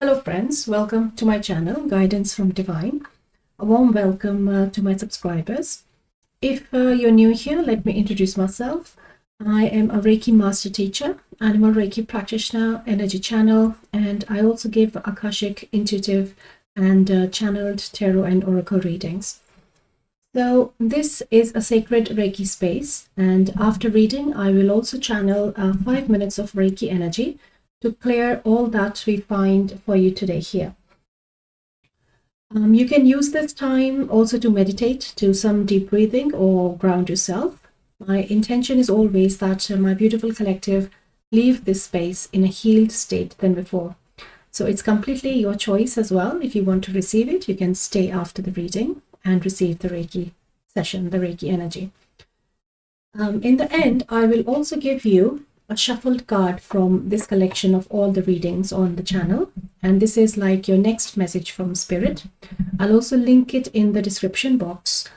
Hello friends, welcome to my channel, Guidance from Divine. A warm welcome to my subscribers. If you're new here, let me introduce myself. I am a Reiki Master Teacher, Animal Reiki Practitioner, Energy Channel, and I also give Akashic, Intuitive, and Channeled Tarot and Oracle readings. So this is a sacred Reiki space, and after reading, I will also channel 5 minutes of Reiki energy to clear all that we find for you today here. You can use this time also to meditate, do some deep breathing or ground yourself. My intention is always that my beautiful collective leave this space in a healed state than before. So it's completely your choice as well. If you want to receive it, you can stay after the reading and receive the Reiki session, the Reiki energy. In the end, I will also give you a shuffled card from this collection of all the readings on the channel, and this is like your next message from Spirit. I'll also link it in the description box.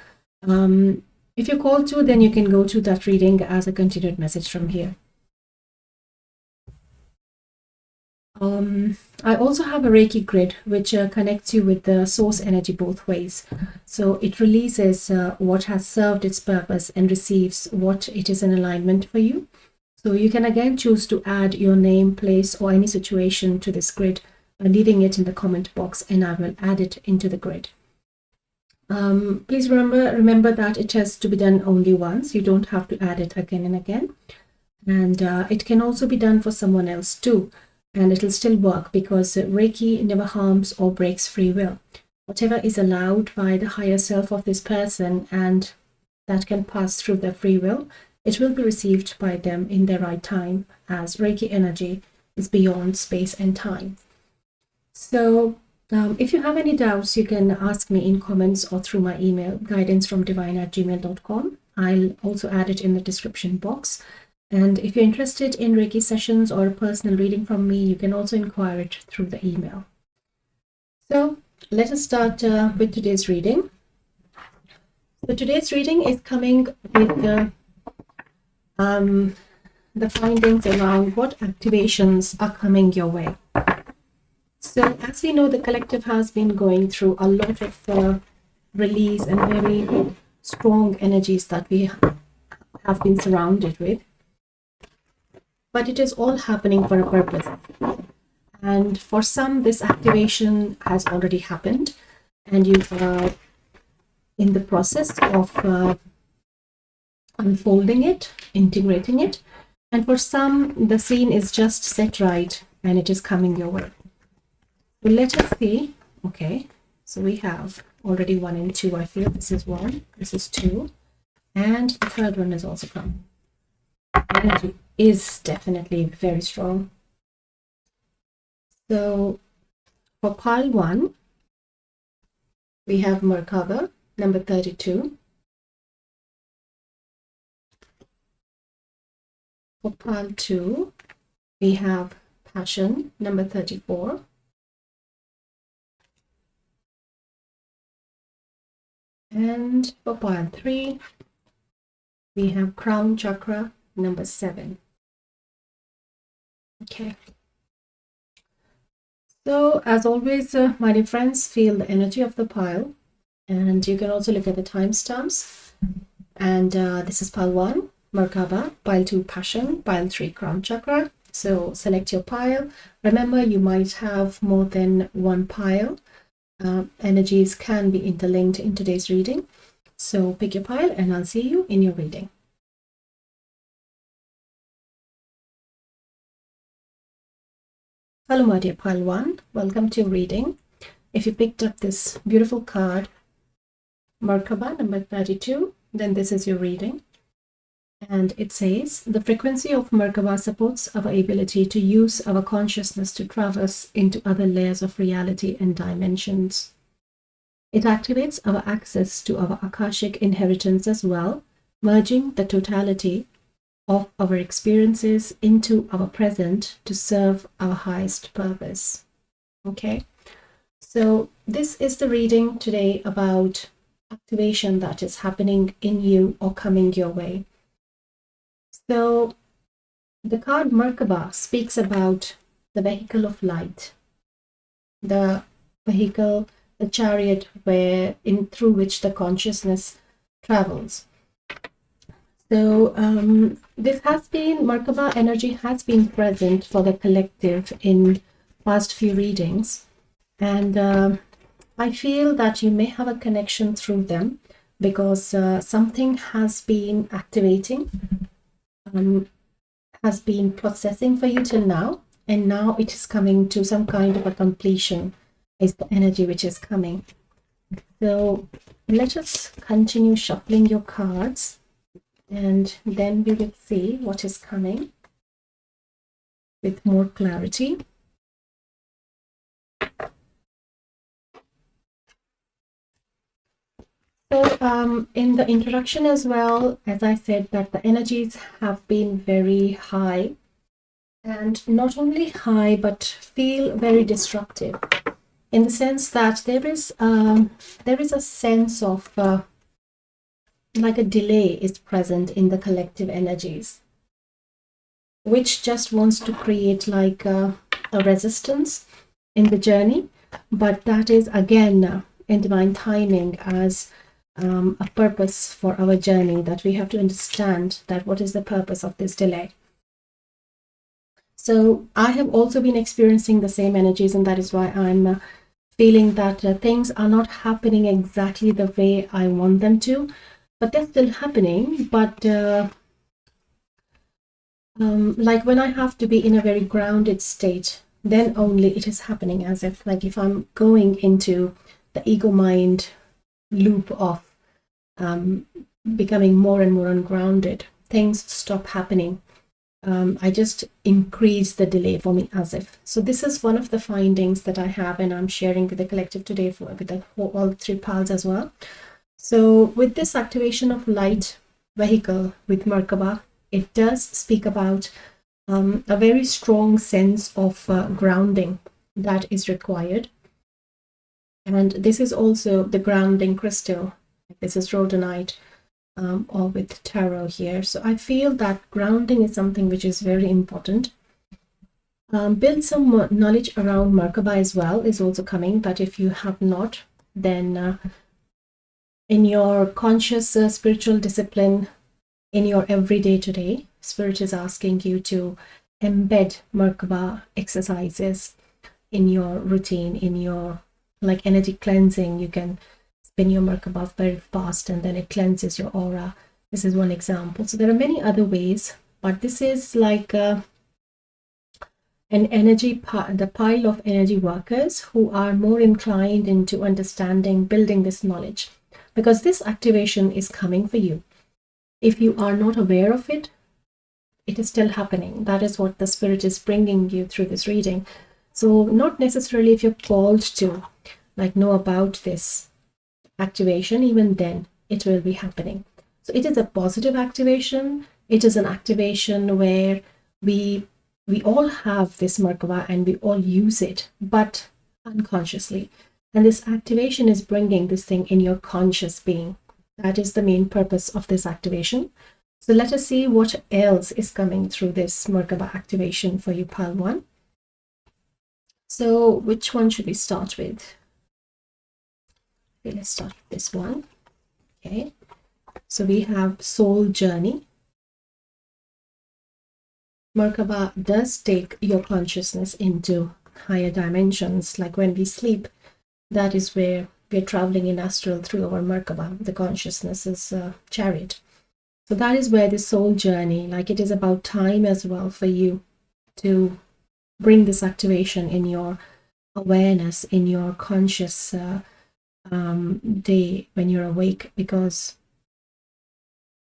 If you call to, then you can go to that reading as a continued message from here. I also have a Reiki grid which connects you with the source energy both ways. So it releases what has served its purpose and receives what it is in alignment for you. So you can again choose to add your name, place, or any situation to this grid by leaving it in the comment box, and I will add it into the grid. Please remember that it has to be done only once. You don't have to add it again and again. And it can also be done for someone else too. And it'll still work because Reiki never harms or breaks free will. Whatever is allowed by the higher self of this person and that can pass through their free will, it will be received by them in their right time, as Reiki energy is beyond space and time. So if you have any doubts, you can ask me in comments or through my email, guidancefromdivine@gmail.com. I'll also add it in the description box. And if you're interested in Reiki sessions or a personal reading from me, you can also inquire it through the email. So let us start with today's reading. So today's reading is coming with the findings around what activations are coming your way. So as we know, the collective has been going through a lot of release and very strong energies that we have been surrounded with. But it is all happening for a purpose. And for some, this activation has already happened, and you are in the process of unfolding it, integrating it. And for some, the scene is just set right, and it is coming your way. So let us see. Okay, so we have already 1 and 2. I feel this is 1, this is 2, and the third one is also coming. Energy is definitely very strong. So for pile 1, we have Merkaba, number 32. For pile 2, we have Passion, number 34. And for pile 3, we have Crown Chakra, number 7. Okay. So as always, my dear friends, feel the energy of the pile, and you can also look at the timestamps. And this is pile 1, Merkaba, pile 2, Passion, pile 3, Crown Chakra. So select your pile. Remember, you might have more than one pile. Energies can be interlinked in today's reading. So pick your pile and I'll see you in your reading. Hello, my dear pile 1. Welcome to your reading. If you picked up this beautiful card, Merkaba, number 32, then this is your reading. And it says, the frequency of Merkaba supports our ability to use our consciousness to traverse into other layers of reality and dimensions. It activates our access to our Akashic inheritance as well, merging the totality of our experiences into our present to serve our highest purpose. Okay, so this is the reading today about activation that is happening in you or coming your way. So the card Merkaba speaks about the vehicle of light. the vehicle, the chariot through which the consciousness travels. So this has been, Merkaba energy has been present for the collective in past few readings, and I feel that you may have a connection through them because something has been activating, has been processing for you till now, and now it is coming to some kind of a completion, is the energy which is coming. So let us continue shuffling your cards, and then we will see what is coming with more clarity. So in the introduction as well, as I said, that the energies have been very high, and not only high, but feel very destructive, in the sense that there is a sense of like a delay is present in the collective energies, which just wants to create like a resistance in the journey. But that is again in divine timing as a purpose for our journey, that we have to understand that what is the purpose of this delay. So I have also been experiencing the same energies, and that is why I'm feeling that things are not happening exactly the way I want them to, but they're still happening. But like when I have to be in a very grounded state, then only it is happening, as if like if I'm going into the ego mind loop of becoming more and more ungrounded, things stop happening. I just increase the delay for me, as if. So this is one of the findings that I have, and I'm sharing with the collective today with all three pals as well. So with this activation of light vehicle with Merkaba, it does speak about a very strong sense of grounding that is required. And this is also the grounding crystal. This is rhodonite, or with tarot here. So I feel that grounding is something which is very important. Build some knowledge around Merkaba as well is also coming, but if you have not, then in your conscious spiritual discipline, in your everyday today, Spirit is asking you to embed Merkaba exercises in your routine, in your like energy cleansing. You can spin your Merkaba very fast and then it cleanses your aura. This is one example. So there are many other ways, but this is like an energy the pile of energy workers who are more inclined into understanding, building this knowledge, because this activation is coming for you. If you are not aware of it, it is still happening. That is what the Spirit is bringing you through this reading. So not necessarily if you're called to like know about this activation, even then it will be happening. So it is a positive activation. It is an activation where we all have this Merkaba and we all use it, but unconsciously. And this activation is bringing this thing in your conscious being. That is the main purpose of this activation. So let us see what else is coming through this Merkaba activation for you, Pile 1. So which one should we start with? Okay, let's start with this one. Okay, so we have Soul Journey. Merkaba does take your consciousness into higher dimensions. Like when we sleep, that is where we're traveling in astral through our Merkaba. The consciousness is chariot. So that is where the soul journey, like it is about time as well for you to bring this activation in your awareness, in your conscious day when you're awake, because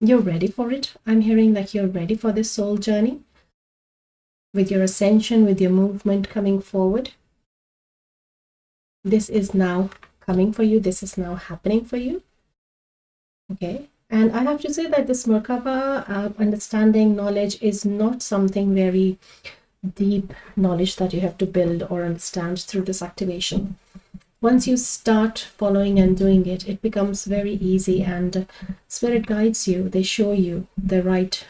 you're ready for it. I'm hearing like you're ready for this soul journey with your ascension, with your movement coming forward. This is now coming for you. This is now happening for you. Okay. And I have to say that this Merkaba understanding knowledge is not something very deep knowledge that you have to build or understand through this activation. Once you start following and doing it, it becomes very easy, and Spirit guides you. They show you the right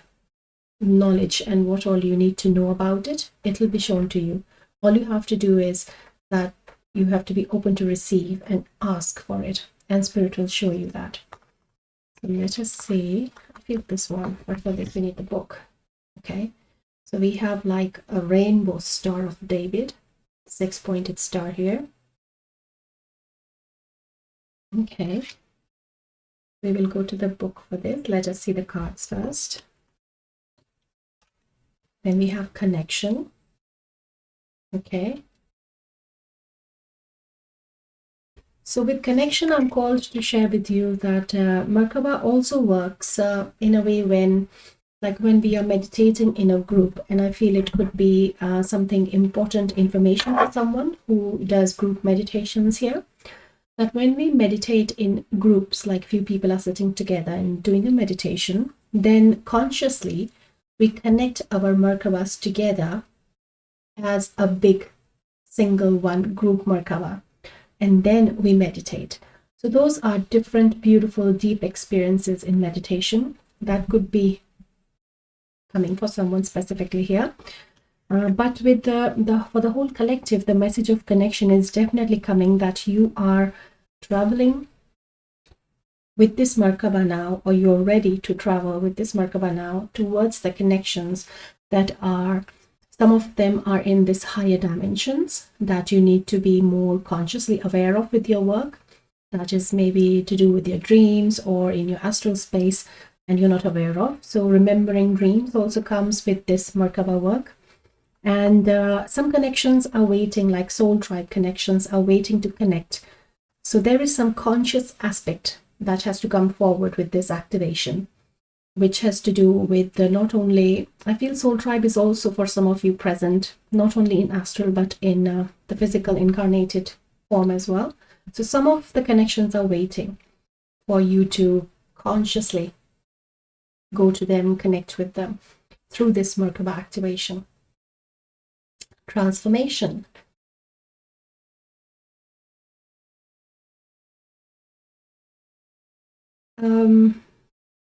knowledge and what all you need to know about it. It will be shown to you. All you have to do is that You have to be open to receive and ask for it, and Spirit will show you that. So let us see. I feel this one, but for this we need the book. Okay, so we have like a rainbow star of David, 6-pointed star here. Okay, we will go to the book for this. Let us see the cards first. Then we have connection. Okay. So with connection, I'm called to share with you that Merkaba also works in a way when we are meditating in a group, and I feel it could be something important information for someone who does group meditations here. That when we meditate in groups, like few people are sitting together and doing a meditation, then consciously we connect our Merkabas together as a big single one group Merkaba, and then we meditate. So those are different, beautiful, deep experiences in meditation that could be coming for someone specifically here. But with for the whole collective, the message of connection is definitely coming, that you are traveling with this Merkaba now, or you're ready to travel with this Merkaba now towards the connections that are, some of them are in this higher dimensions that you need to be more consciously aware of with your work. That is maybe to do with your dreams or in your astral space, and you're not aware of. So remembering dreams also comes with this Merkaba work. And some connections are waiting, like soul tribe connections are waiting to connect. So there is some conscious aspect that has to come forward with this activation, which has to do with not only, I feel soul tribe is also for some of you present, not only in astral, but in the physical incarnated form as well. So some of the connections are waiting for you to consciously go to them, connect with them through this Merkaba activation. Transformation.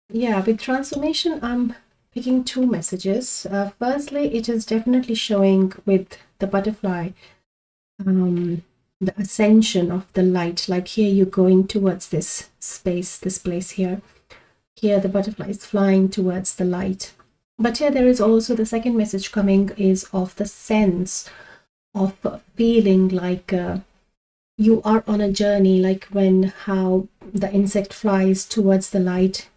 Yeah, with transformation, I'm picking two messages. Firstly, it is definitely showing with the butterfly, the ascension of the light. Like here, you're going towards this space, this place here. Here, the butterfly is flying towards the light. But here, there is also the second message coming is of the sense of feeling like you are on a journey, like how the insect flies towards the light,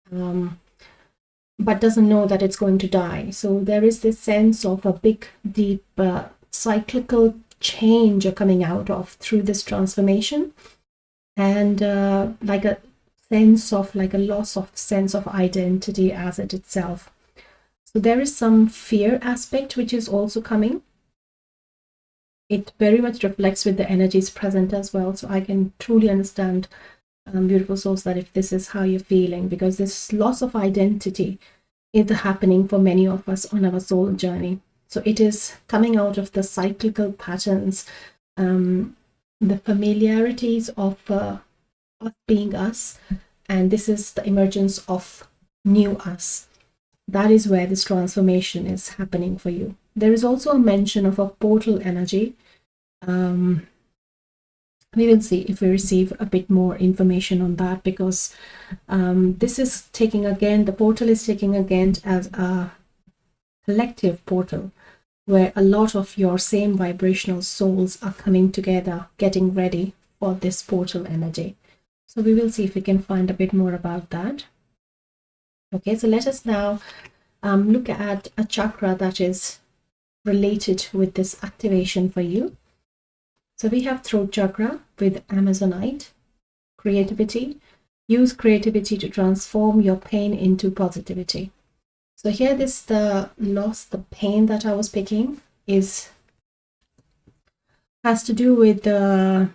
but doesn't know that it's going to die. So there is this sense of a big, deep, cyclical change coming out of through this transformation, and like a sense of like a loss of sense of identity as it itself. So there is some fear aspect which is also coming. It very much reflects with the energies present as well. So I can truly understand, beautiful souls, that if this is how you're feeling, because this loss of identity is happening for many of us on our soul journey. So it is coming out of the cyclical patterns, the familiarities of us being us, and this is the emergence of new us. That is where this transformation is happening for you. There is also a mention of a portal energy. We will see if we receive a bit more information on that, because this is taking again, the portal is taking again as a collective portal where a lot of your same vibrational souls are coming together, getting ready for this portal energy. So we will see if we can find a bit more about that. Okay, so let us now look at a chakra that is related with this activation for you. So we have throat chakra with Amazonite, creativity. Use creativity to transform your pain into positivity. So here the loss, the pain that I was picking has to do with a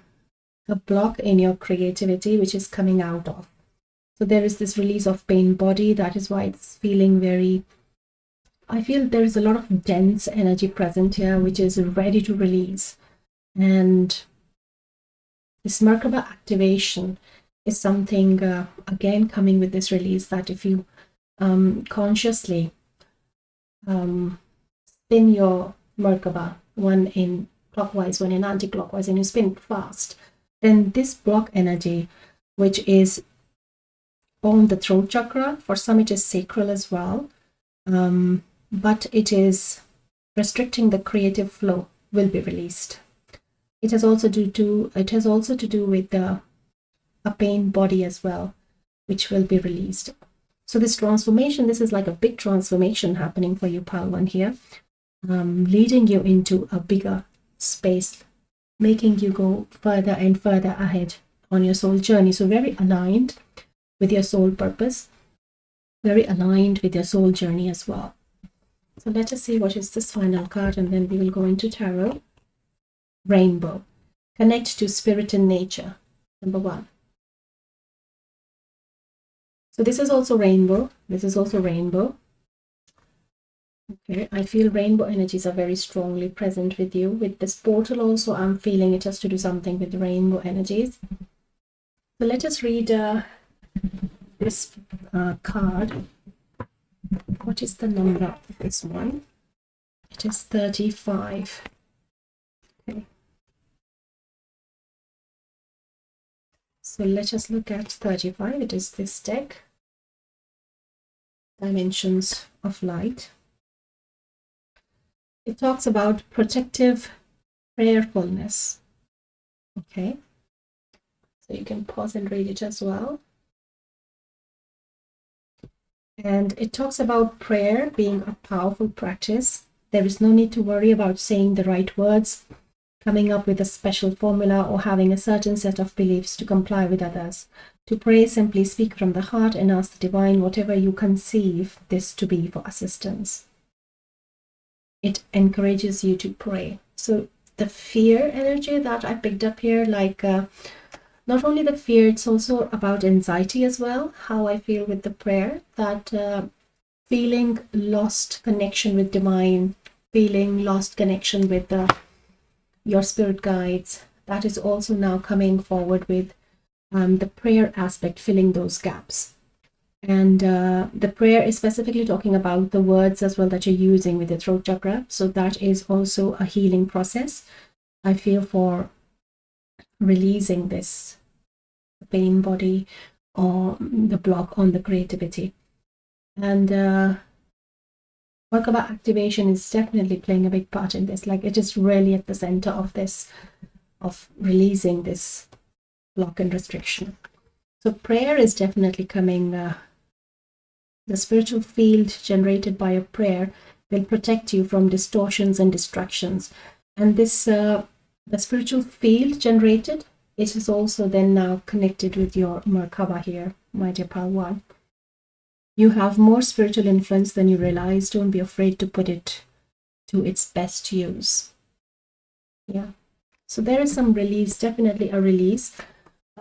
block in your creativity, which is coming out of. So there is this release of pain body. That is why it's feeling very, I feel there is a lot of dense energy present here, which is ready to release. And this Merkaba activation is something, again, coming with this release, that if you consciously spin your Merkaba, one in clockwise, one in anti-clockwise, and you spin it fast, then this block energy, which is on the throat chakra, for some it is sacral as well, but it is restricting the creative flow, will be released. It has also to do with a pain body as well, which will be released. So this transformation, this is like a big transformation happening for you, Pile 1 here, leading you into a bigger space, making you go further and further ahead on your soul journey. So very aligned with your soul purpose, very aligned with your soul journey as well. So let us see what is this final card, and then we will go into tarot. Rainbow. Connect to spirit and nature, number 1. So this is also rainbow. This is also rainbow. Okay, I feel rainbow energies are very strongly present with you. With this portal also, I'm feeling it has to do something with rainbow energies. So let us read this card. What is the number of this one? It is 35. Okay. So let us look at 35. It is this deck. Dimensions of light. It talks about protective prayerfulness. Okay. So you can pause and read it as well. And it talks about prayer being a powerful practice. There is no need to worry about saying the right words, coming up with a special formula, or having a certain set of beliefs to comply with others. To pray, simply speak from the heart and ask the divine whatever you conceive this to be for assistance. It encourages you to pray. So the fear energy that I picked up here, like not only the fear, it's also about anxiety as well, how I feel with the prayer, that feeling lost connection with divine, feeling lost connection with your spirit guides, that is also now coming forward with the prayer aspect, filling those gaps. And the prayer is specifically talking about the words as well that you're using with the throat chakra. So that is also a healing process, I feel, for releasing this pain body or the block on the creativity. And Merkaba activation is definitely playing a big part in this. Like, it is really at the center of this, of releasing this block and restriction. So prayer is definitely coming. The spiritual field generated by a prayer will protect you from distortions and distractions. And this, the spiritual field generated, it is also then now connected with your Merkaba here, my dear Pal 1. You have more spiritual influence than you realize. Don't be afraid to put it to its best use. Yeah. So there is some release, definitely a release,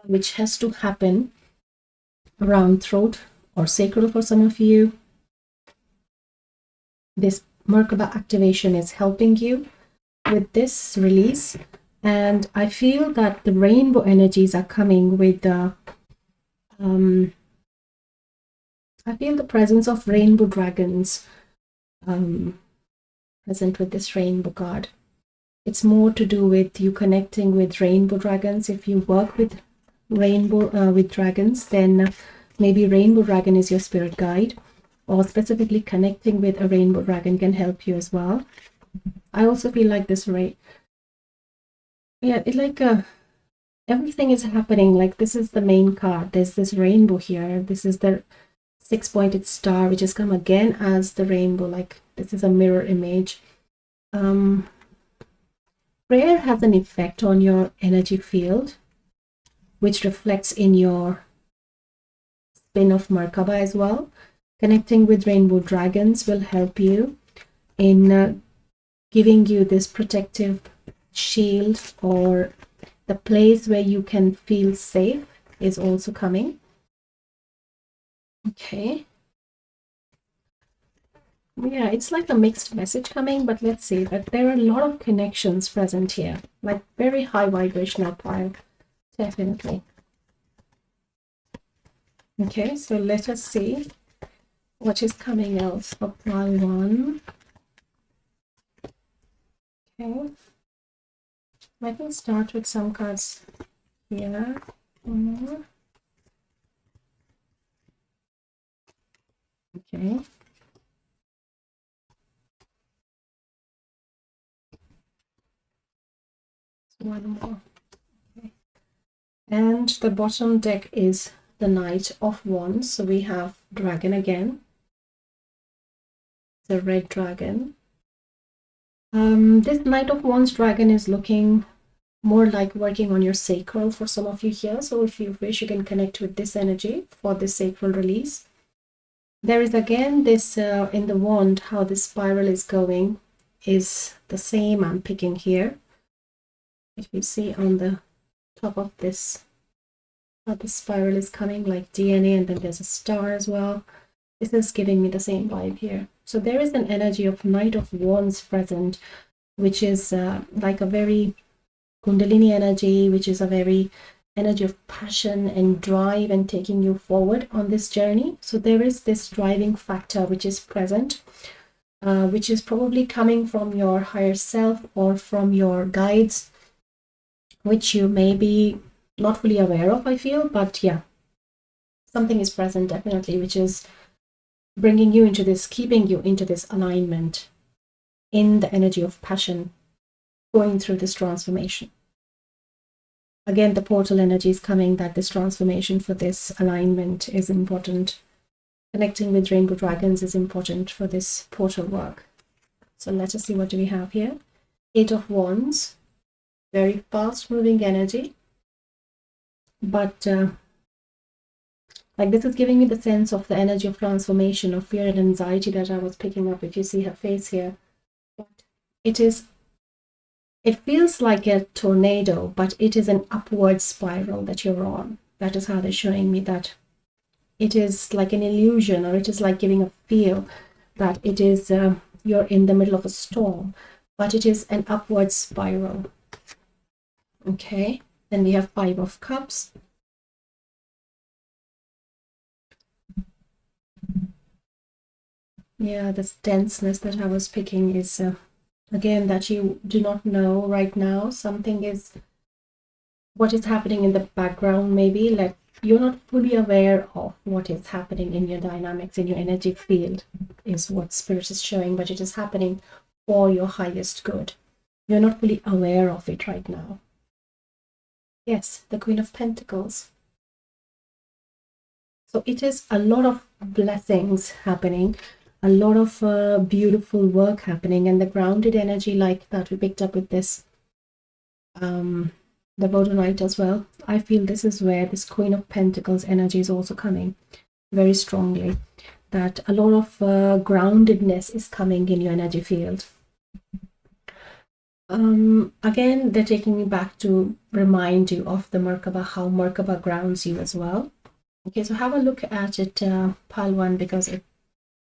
which has to happen around throat or sacral for some of you. This Merkaba activation is helping you with this release. And I feel that the rainbow energies are coming with the, I feel the presence of rainbow dragons present with this rainbow card. It's more to do with you connecting with rainbow dragons. If you work with rainbow with dragons, then maybe rainbow dragon is your spirit guide, or specifically connecting with a rainbow dragon can help you as well. I also feel like this it's like everything is happening. Like, this is the main card. There's this rainbow here. This is the 6-pointed star, which has come again as the rainbow. Like, this is a mirror image. Prayer has an effect on your energy field, which reflects in your spin of Merkaba as well. Connecting with rainbow dragons will help you in giving you this protective shield, or the place where you can feel safe is also coming. Okay. Yeah, it's like a mixed message coming, but let's see. But there are a lot of connections present here, like very high vibrational pile, definitely. Okay, so let us see what is coming else for pile 1. Okay. Let me start with some cards here. Okay. One more. Okay. And the bottom deck is the Knight of Wands. So we have Dragon again. The red dragon. This Knight of Wands dragon is looking more like working on your sacral for some of you here. So if you wish, you can connect with this energy for this sacral release. There is again this in the wand, how the spiral is going is the same I'm picking here. If you see on the top of this, how the spiral is coming like DNA, and then there's a star as well. This is giving me the same vibe here. So there is an energy of Knight of Wands present, which is like a very Kundalini energy, which is a very energy of passion and drive and taking you forward on this journey. So there is this driving factor which is present, which is probably coming from your higher self or from your guides, which you may be not fully aware of, I feel. But yeah, something is present definitely, which is bringing you into this, keeping you into this alignment in the energy of passion, going through this transformation. Again, the portal energy is coming, that this transformation for this alignment is important. Connecting with rainbow dragons is important for this portal work. So let us see, what do we have here? Eight of Wands, very fast moving energy. But like this is giving me the sense of the energy of transformation, of fear and anxiety that I was picking up if you see her face here. But it feels like a tornado, but it is an upward spiral that you're on. That is how they're showing me that it is like an illusion, or it is like giving a feel that it is you're in the middle of a storm, but it is an upward spiral. Okay, then we have Five of Cups. Yeah, this denseness that I was picking is again that you do not know right now. Something is what is happening in the background, maybe like you're not fully aware of what is happening in your dynamics, in your energy field, is what Spirit is showing, but it is happening for your highest good. You're not fully aware of it right now. Yes, the Queen of Pentacles. So it is a lot of blessings happening, a lot of beautiful work happening, and the grounded energy like that we picked up with this the Vodonite as well. I feel this is where this Queen of Pentacles energy is also coming very strongly, that a lot of groundedness is coming in your energy field. Again, they're taking me back to remind you of the Merkaba, how Merkaba grounds you as well. Okay, so have a look at it, Palwan, because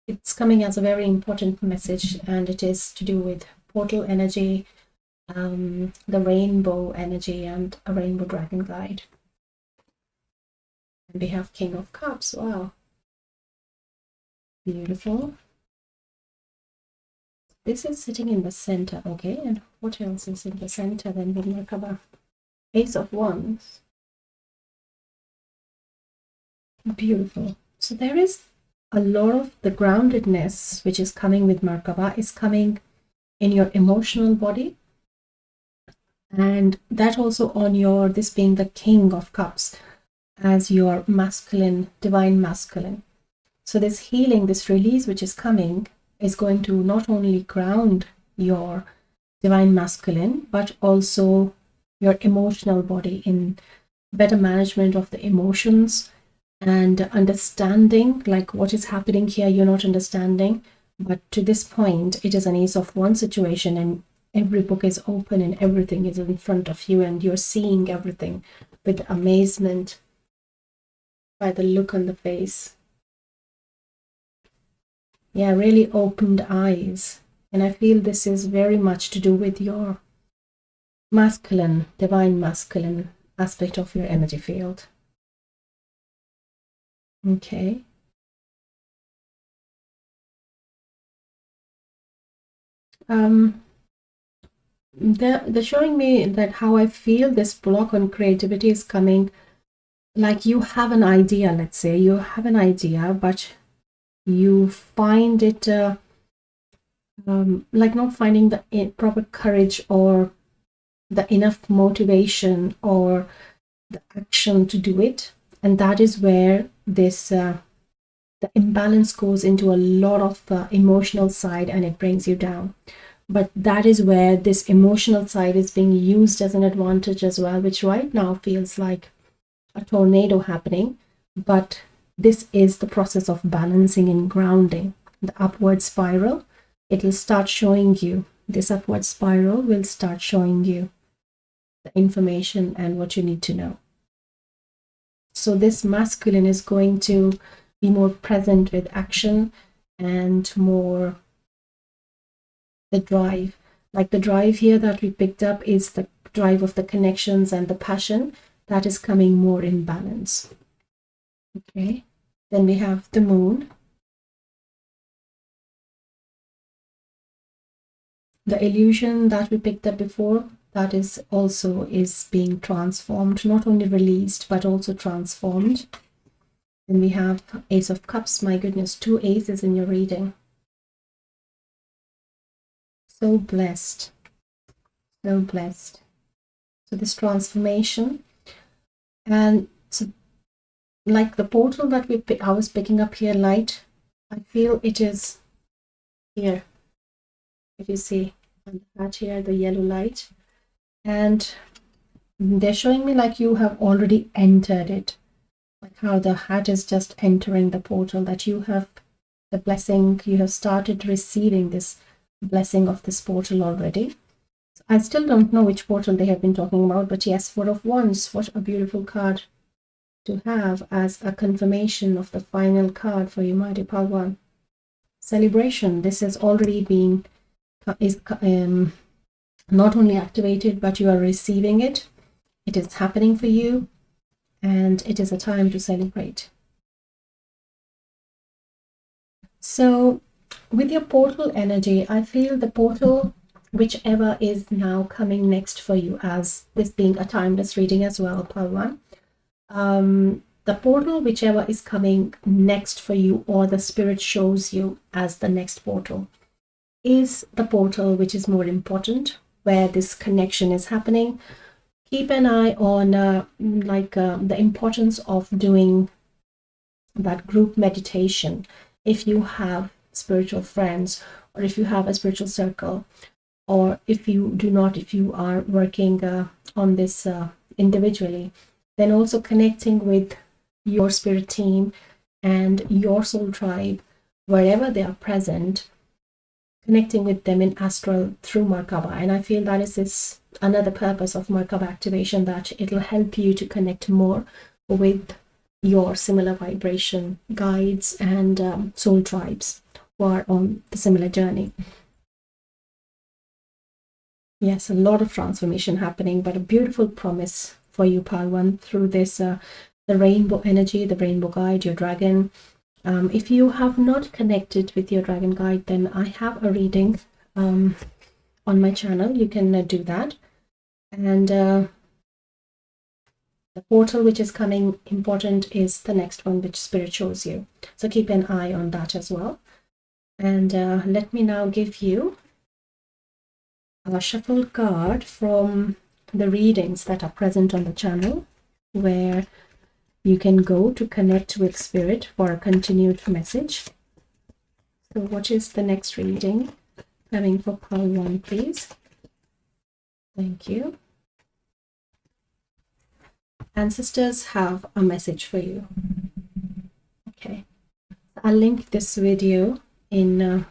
it's coming as a very important message, and it is to do with portal energy, the rainbow energy, and a rainbow dragon guide. And we have King of Cups. Wow, beautiful. This is sitting in the center. Okay, and what else is in the center then with Merkaba? Ace of Wands. Beautiful. So there is a lot of the groundedness which is coming with Merkaba is coming in your emotional body, and that also on your, this being the King of Cups as your masculine, divine masculine. So this healing, this release which is coming is going to not only ground your divine masculine, but also your emotional body in better management of the emotions and understanding like what is happening here. You're not understanding, but to this point it is an Ace of Wands situation, and every book is open and everything is in front of you, and you're seeing everything with amazement by the look on the face. Yeah, really opened eyes. And I feel this is very much to do with your masculine, divine masculine aspect of your energy field. Okay. they're showing me that how I feel this block on creativity is coming, like you have an idea, let's say you have an idea, but you find it like not finding the proper courage or the enough motivation or the action to do it. And that is where this the imbalance goes into a lot of emotional side, and it brings you down. But that is where this emotional side is being used as an advantage as well, which right now feels like a tornado happening. But this is the process of balancing and grounding. The upward spiral, it will start showing you, this upward spiral will start showing you the information and what you need to know. So this masculine is going to be more present with action and more the drive. Like the drive here that we picked up is the drive of the connections and the passion that is coming more in balance. Okay, then we have the moon. The illusion that we picked up before, that is also is being transformed, not only released but also transformed. Then we have Ace of Cups. My goodness, 2 aces in your reading. So blessed, so blessed. So this transformation, and so like the portal that I was picking up here, light, I feel it is here. If you see on the hat here, the yellow light, and they're showing me like you have already entered it, like how the hat is just entering the portal, that you have the blessing, you have started receiving this blessing of this portal already. So I still don't know which portal they have been talking about, but yes, Four of Wands, what a beautiful card to have as a confirmation of the final card for you, my dear Palwan. Celebration, this is already being not only activated, but you are receiving it. It is happening for you, and it is a time to celebrate. So with your portal energy, I feel the portal, whichever is now coming next for you, as this being a timeless reading as well, Palwan, the portal, whichever is coming next for you, or the spirit shows you as the next portal, is the portal which is more important, where this connection is happening. Keep an eye on the importance of doing that group meditation if you have spiritual friends, or if you have a spiritual circle, or if you do not, if you are working on this individually, then also connecting with your spirit team and your soul tribe wherever they are present, connecting with them in astral through Merkaba. And I feel that is another purpose of Merkaba activation, that it'll help you to connect more with your similar vibration guides and soul tribes who are on the similar journey. Yes, a lot of transformation happening, but a beautiful promise for you, Palwan, through this the rainbow energy, the rainbow guide, your dragon. If you have not connected with your dragon guide, then I have a reading on my channel. You can do that. And the portal which is coming important is the next one, which spirit shows you. So keep an eye on that as well. And let me now give you a shuffled card from the readings that are present on the channel, where you can go to connect with spirit for a continued message. So what is the next reading coming for Palwan, please? Thank you. Ancestors have a message for you. Okay, I'll link this video in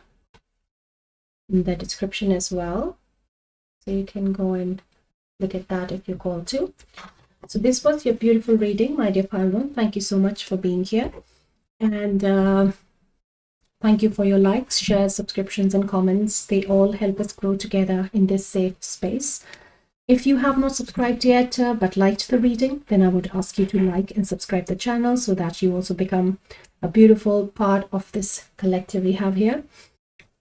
the description as well, so you can go and look at that if you're called to. So this was your beautiful reading, my dear Palwan. Thank you so much for being here, and thank you for your likes, shares, subscriptions, and comments. They all help us grow together in this safe space. If you have not subscribed yet but liked the reading, then I would ask you to like and subscribe the channel, so that you also become a beautiful part of this collective we have here.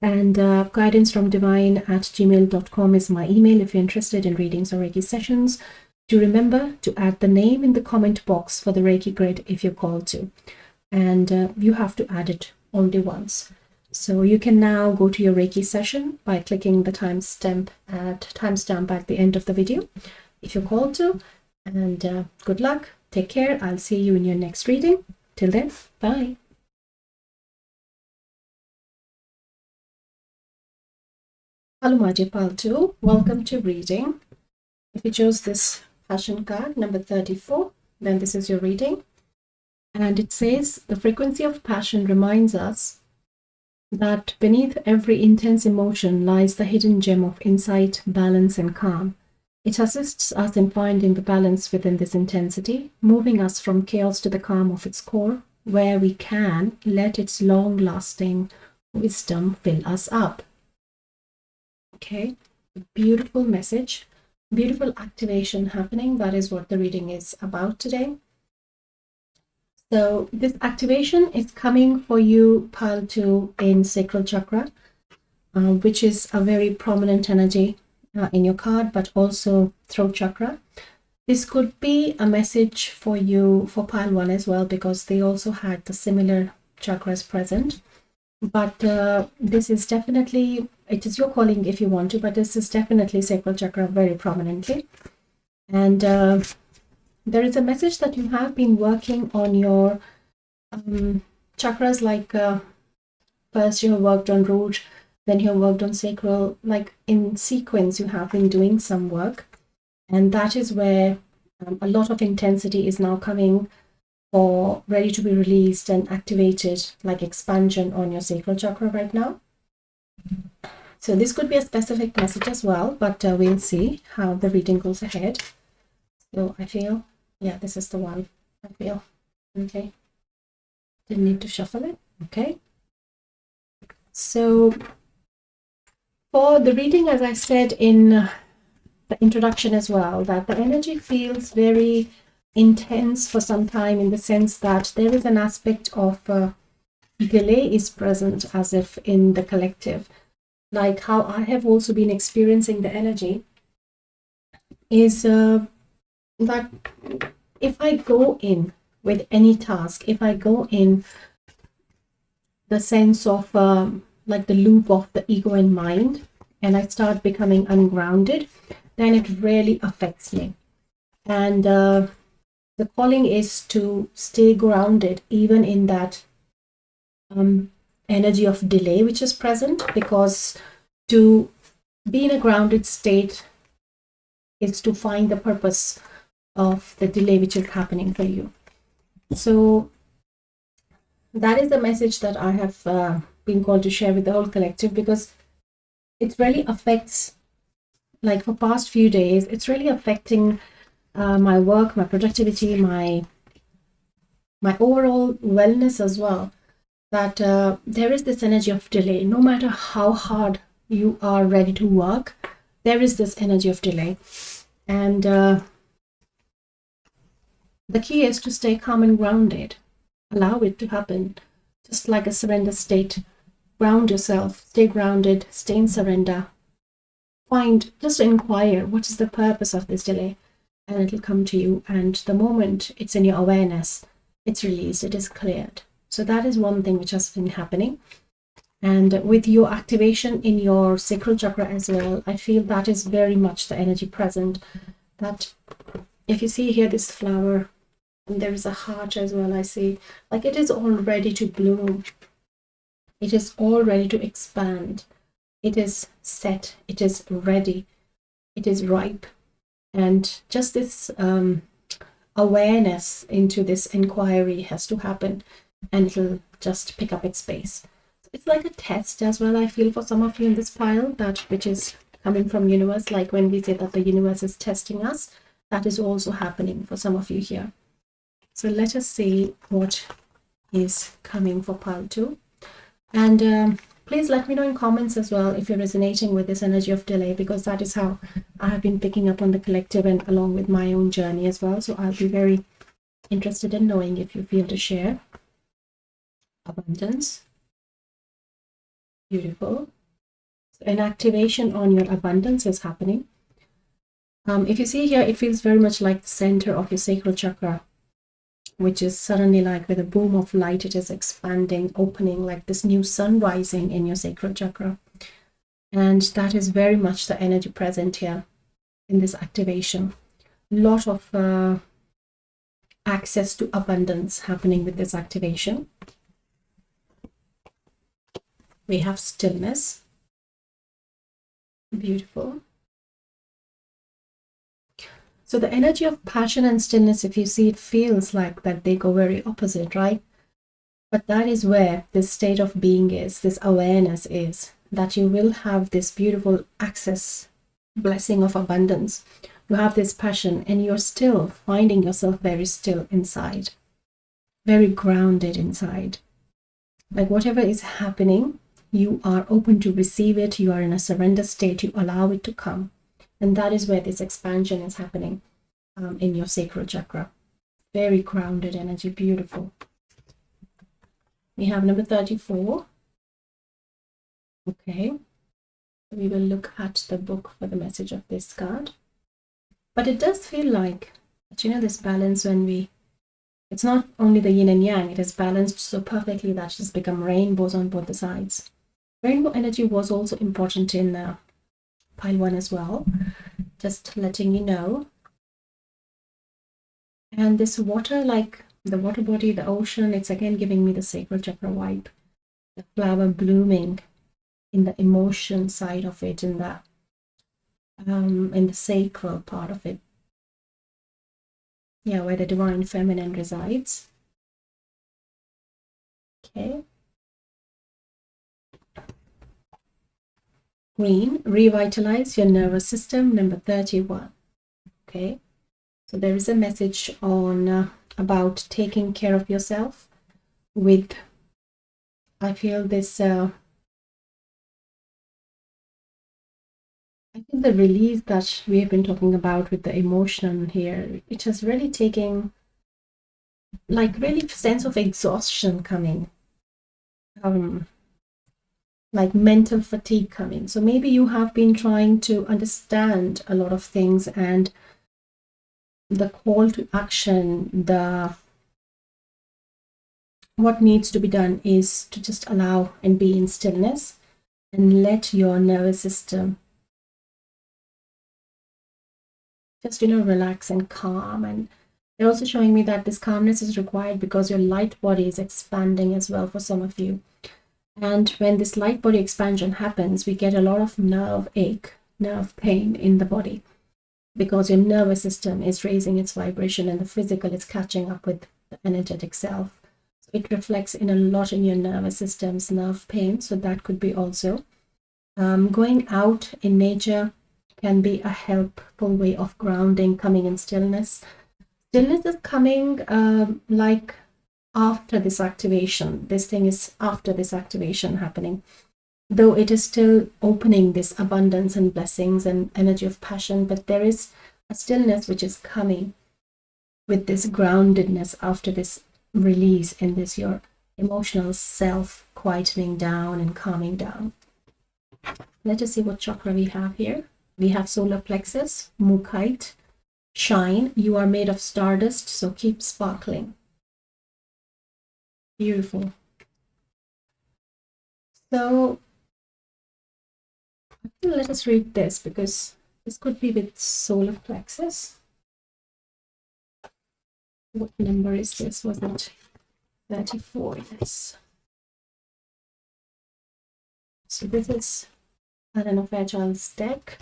And guidancefromdivine@gmail.com is my email if you're interested in readings or Reiki sessions. Do remember to add the name in the comment box for the Reiki grid if you're called to. And you have to add it only once. So you can now go to your Reiki session by clicking the timestamp at the end of the video if you're called to. And good luck. Take care. I'll see you in your next reading. Till then, bye. Hello, my dear Paltu. Welcome to reading. If you chose this passion card, number 34, then this is your reading. And it says, the frequency of passion reminds us that beneath every intense emotion lies the hidden gem of insight, balance, and calm. It assists us in finding the balance within this intensity, moving us from chaos to the calm of its core, where we can let its long-lasting wisdom fill us up. Okay, beautiful message, beautiful activation happening. That is what the reading is about today. So this activation is coming for you, pile 2, in sacral chakra, which is a very prominent energy in your card, but also throat chakra. This could be a message for you for pile 1 as well, because they also had the similar chakras present. But this is definitely, it is your calling if you want to, but this is definitely sacral chakra very prominently. And there is a message that you have been working on your chakras, like first you have worked on root, then you have worked on sacral, like in sequence you have been doing some work. And that is where a lot of intensity is now coming or ready to be released and activated, like expansion on your sacral chakra right now. So this could be a specific message as well, but we'll see how the reading goes ahead. So I feel, yeah, this is the one I feel. Okay. Didn't need to shuffle it. Okay. So for the reading, as I said in the introduction as well, that the energy feels very intense for some time, in the sense that there is an aspect of delay is present, as if in the collective. Like how I have also been experiencing the energy is that if I go in with any task, if I go in the sense of like the loop of the ego and mind, and I start becoming ungrounded, then it really affects me. And the calling is to stay grounded even in that energy of delay which is present, because to be in a grounded state is to find the purpose of the delay which is happening for you. So that is the message that I have been called to share with the whole collective, because it really affects, like for past few days, it's really affecting my work, my productivity, my overall wellness as well. That there is this energy of delay. No matter how hard you are ready to work, there is this energy of delay. And the key is to stay calm and grounded. Allow it to happen, just like a surrender state. Ground yourself, stay grounded, stay in surrender. Just inquire, what is the purpose of this delay? And it'll come to you. And the moment it's in your awareness, it's released, it is cleared. So that is one thing which has been happening. And with your activation in your sacral chakra as well, I feel that is very much the energy present. That if you see here this flower, and there is a heart as well, I see, like it is all ready to bloom. It is all ready to expand. It is set. It is ready. It is ripe. And just this awareness into this inquiry has to happen, and it'll just pick up its pace. It's like a test as well, I feel, for some of you in this pile, that which is coming from universe. Like when we say that the universe is testing us, that is also happening for some of you here. So let us see what is coming for pile 2. And please let me know in comments as well if you're resonating with this energy of delay, because that is how I have been picking up on the collective and along with my own journey as well. So I'll be very interested in knowing if you feel to share. Abundance. Beautiful. An activation on your abundance is happening. If you see here, it feels very much like the center of your sacral chakra, which is suddenly like with a boom of light, it is expanding, opening, like this new sun rising in your sacral chakra. And that is very much the energy present here in this activation. Lot of access to abundance happening with this activation. We have stillness. Beautiful. So the energy of passion and stillness, if you see, it feels like that they go very opposite, right? But that is where this state of being is, this awareness is, that you will have this beautiful access, blessing of abundance. You have this passion and you're still finding yourself very still inside, very grounded inside. Like whatever is happening, you are open to receive it. You are in a surrender state. You allow it to come. And that is where this expansion is happening in your sacral chakra. Very grounded energy, beautiful. We have number 34. Okay. We will look at the book for the message of this card. But it does feel like, this balance when it's not only the yin and yang, it is balanced so perfectly that it's become rainbows on both the sides. Rainbow energy was also important in pile 1 as well, just letting you know. And this water, like the water body, the ocean, it's again giving me the sacral chakra vibe. The flower blooming in the emotion side of it, in the sacral part of it. Yeah, where the divine feminine resides. Okay. Green, revitalize your nervous system, number 31. Okay. So there is a message on about taking care of yourself with, I feel this, I think the release that we have been talking about with the emotion here, it is really taking, like really sense of exhaustion coming, like mental fatigue coming. So maybe you have been trying to understand a lot of things, and the call to action, what needs to be done is to just allow and be in stillness and let your nervous system just relax and calm. And they're also showing me that this calmness is required because your light body is expanding as well for some of you. And when this light body expansion happens, we get a lot of nerve ache, nerve pain in the body, because your nervous system is raising its vibration and the physical is catching up with the energetic self. So it reflects in a lot in your nervous system's nerve pain. So that could be also going out in nature can be a helpful way of grounding, coming in stillness. Stillness is coming like after this activation. This thing is after this activation happening, though it is still opening this abundance and blessings and energy of passion, but there is a stillness which is coming with this groundedness after this release in this your emotional self quietening down and calming down. Let us see what chakra we have here. We have solar plexus, Mukite, shine. You are made of stardust, so keep sparkling. Beautiful. So let us read this, because this could be with solar plexus. What number is this? Was it 34? Yes. So this is Alan of Agile's deck.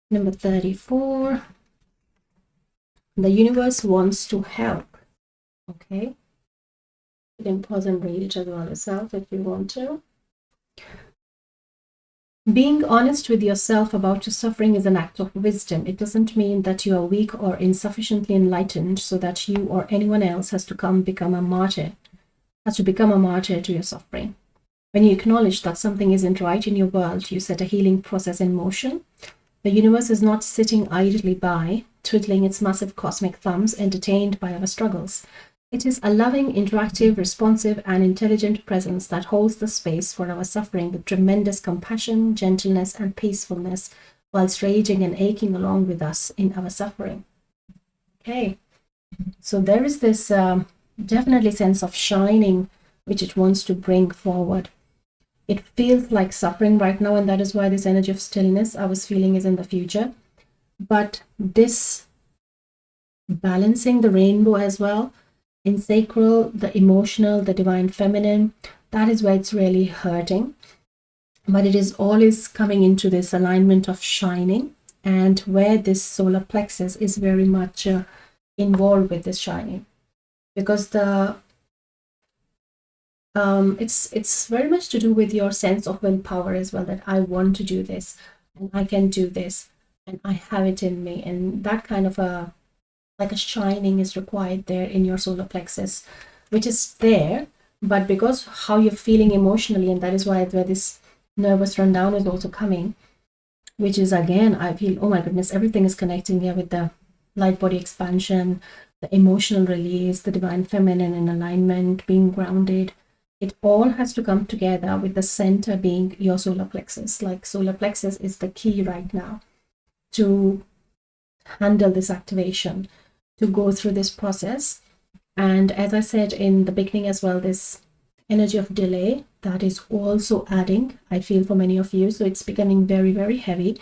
Number 34. The universe wants to help. Okay. You can pause and read it as well yourself if you want to. Being honest with yourself about your suffering is an act of wisdom. It doesn't mean that you are weak or insufficiently enlightened so that you or anyone else has to become a martyr to your suffering. When you acknowledge that something isn't right in your world, you set a healing process in motion. The universe is not sitting idly by, twiddling its massive cosmic thumbs, entertained by our struggles. It is a loving, interactive, responsive, and intelligent presence that holds the space for our suffering with tremendous compassion, gentleness, and peacefulness, whilst raging and aching along with us in our suffering. Okay, so there is this definitely sense of shining which it wants to bring forward. It feels like suffering right now, and that is why this energy of stillness I was feeling is in the future. But this balancing the rainbow as well, in sacral, the emotional, the divine feminine, that is where it's really hurting. But it is always coming into this alignment of shining, and where this solar plexus is very much involved with this shining, because the it's very much to do with your sense of willpower as well, that I want to do this and I can do this and I have it in me, and that kind of a like a shining is required there in your solar plexus, which is there, but because how you're feeling emotionally, and that is why where this nervous rundown is also coming, which is again, I feel, oh my goodness, everything is connecting here with the light body expansion, the emotional release, the divine feminine in alignment, being grounded. It all has to come together with the center being your solar plexus. Like solar plexus is the key right now to handle this activation, to go through this process. And as I said in the beginning as well, this energy of delay that is also adding, I feel, for many of you. So it's becoming very, very heavy,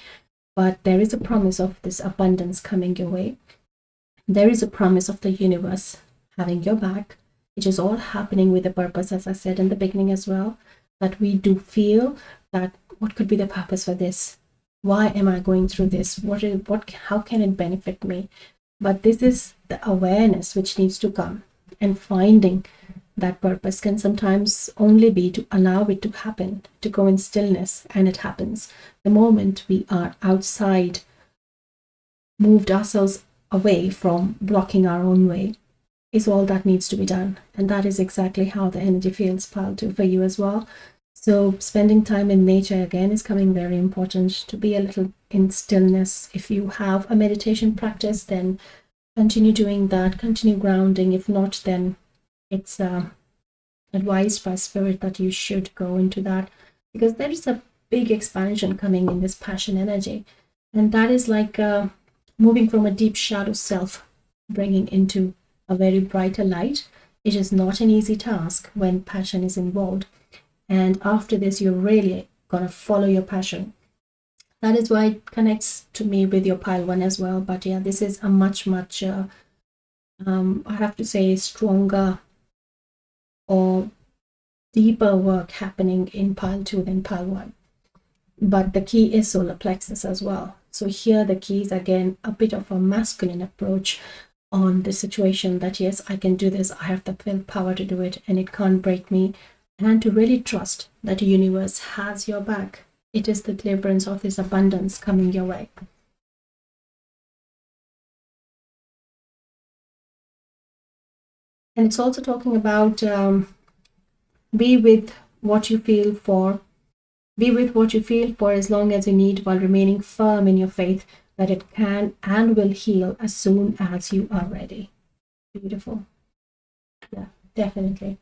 but there is a promise of this abundance coming your way. There is a promise of the universe having your back. It is all happening with a purpose, as I said in the beginning as well, that we do feel that what could be the purpose for this? Why am I going through this? How can it benefit me? But this is the awareness which needs to come, and finding that purpose can sometimes only be to allow it to happen, to go in stillness, and it happens. The moment we are outside, moved ourselves away from blocking our own way, is all that needs to be done. And that is exactly how the energy feels, Pal, too, for you as well. So spending time in nature again is coming very important, to be a little in stillness. If you have a meditation practice, then continue doing that, continue grounding. If not, then it's advised by spirit that you should go into that, because there is a big expansion coming in this passion energy, and that is like moving from a deep shadow self, bringing into a very brighter light. It is not an easy task when passion is involved, and after this you're really gonna follow your passion. That is why it connects to me with your pile one as well. But yeah, this is a much I have to say stronger or deeper work happening in pile 2 than pile 1. But the key is solar plexus as well. So here the key is again a bit of a masculine approach on the situation, that yes, I can do this, I have the willpower to do it, and it can't break me. And to really trust that the universe has your back. It is the deliverance of this abundance coming your way. And it's also talking about be with what you feel for. Be with what you feel for as long as you need, while remaining firm in your faith that it can and will heal as soon as you are ready. Beautiful. Yeah, definitely.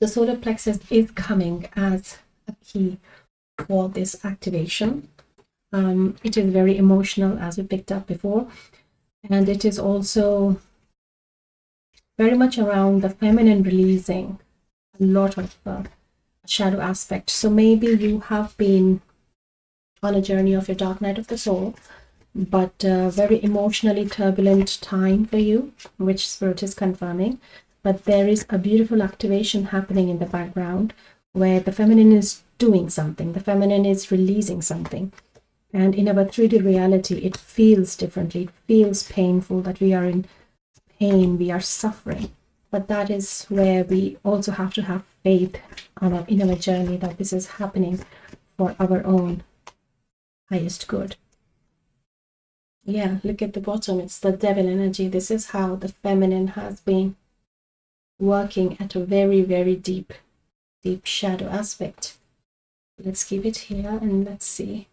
The solar plexus is coming as a key for this activation. It is very emotional, as we picked up before, and it is also very much around the feminine releasing a lot of shadow aspect. So maybe you have been on a journey of your dark night of the soul, but very emotionally turbulent time for you, which spirit is confirming. But there is a beautiful activation happening in the background where the feminine is doing something, the feminine is releasing something. And in our 3D reality, it feels differently. It feels painful, that we are in pain, we are suffering. But that is where we also have to have faith in our journey, that this is happening for our own highest good. Yeah, look at the bottom. It's the devil energy. This is how the feminine has been working at a very, very deep shadow aspect. Let's keep it here and let's see.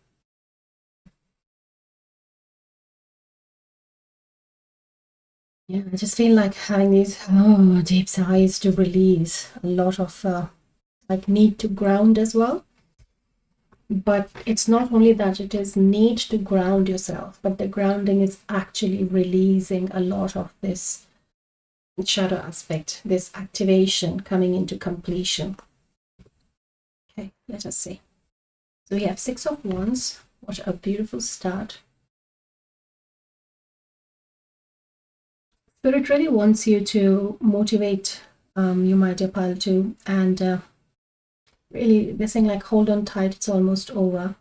Yeah, I just feel like having these deep sighs to release a lot of like need to ground as well. But it's not only that, it is need to ground yourself, but the grounding is actually releasing a lot of this shadow aspect, this activation coming into completion. Okay, let us see. So we have Six of Wands. What a beautiful start. Spirit really wants you to motivate you, my dear pile too, and really they're saying like hold on tight, it's almost over,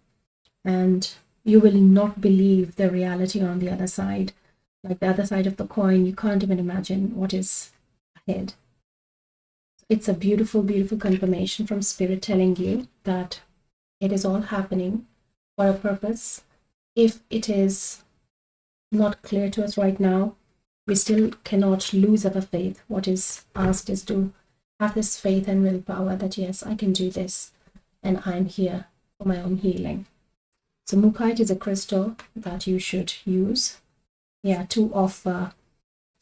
and you will not believe the reality on the other side. Like the other side of the coin, you can't even imagine what is ahead. It's a beautiful, beautiful confirmation from Spirit telling you that it is all happening for a purpose. If it is not clear to us right now, we still cannot lose our faith. What is asked is to have this faith and willpower that yes, I can do this and I'm here for my own healing. So Mukite is a crystal that you should use. Yeah, Two of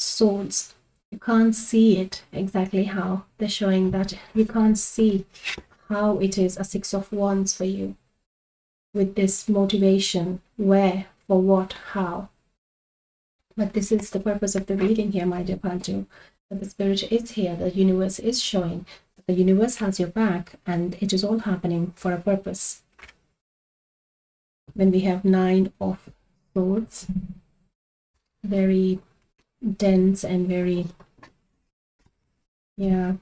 Swords. You can't see it exactly how. They're showing that you can't see how it is a Six of Wands for you with this motivation, where, for what, how. But this is the purpose of the reading here, my dear Pantu. That the Spirit is here, the universe is showing. The universe has your back and it is all happening for a purpose. When we have Nine of Swords, very dense and very, yeah,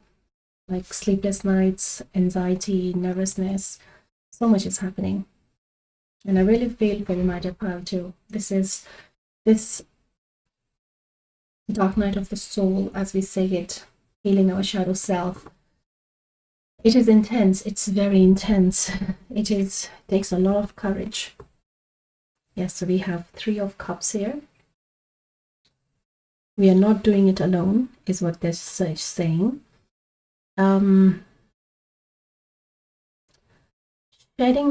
like sleepless nights, anxiety, nervousness, so much is happening. And I really feel for you, my dear Pantu. This dark night of the soul, as we say it, healing our shadow self. It is intense. It's very intense. It takes a lot of courage. Yes, so we have Three of Cups here. We are not doing it alone, is what they're saying. Shedding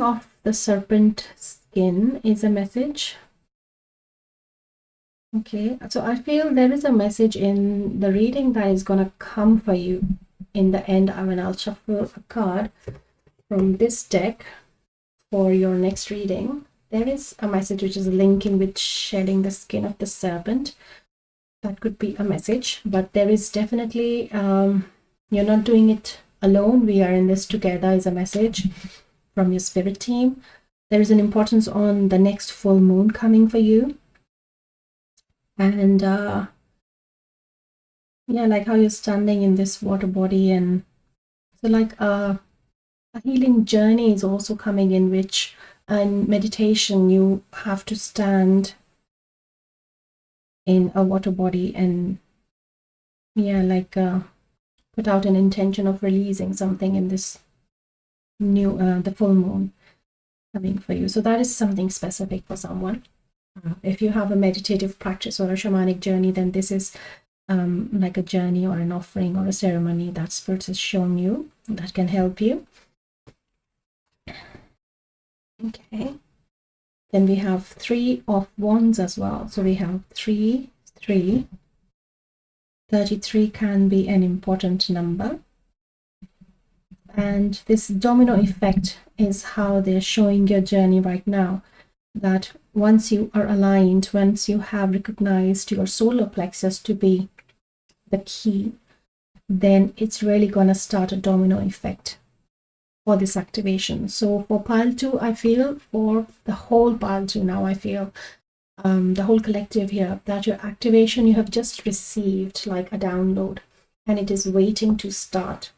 off the serpent skin is a message. Okay, so I feel there is a message in the reading that is going to come for you in the end. I'll shuffle a card from this deck for your next reading. There is a message which is linking with shedding the skin of the serpent. That could be a message, but there is definitely, you're not doing it alone. We are in this together is a message from your spirit team. There is an importance on the next full moon coming for you. And yeah, like how you're standing in this water body, and so like a healing journey is also coming in, which in meditation you have to stand in a water body and yeah, like put out an intention of releasing something in this new the full moon coming for you. So that is something specific for someone. If you have a meditative practice or a shamanic journey, then this is like a journey or an offering or a ceremony that Spirit has shown you that can help you. Okay. Then we have Three of Wands as well. So we have 3, 3. 33 can be an important number. And this domino effect is how they're showing your journey right now. That once you are aligned, once you have recognized your solar plexus to be the key, then it's really going to start a domino effect for this activation. So for pile 2, I feel, for the whole pile 2 now, I feel the whole collective here, that your activation, you have just received like a download and it is waiting to start,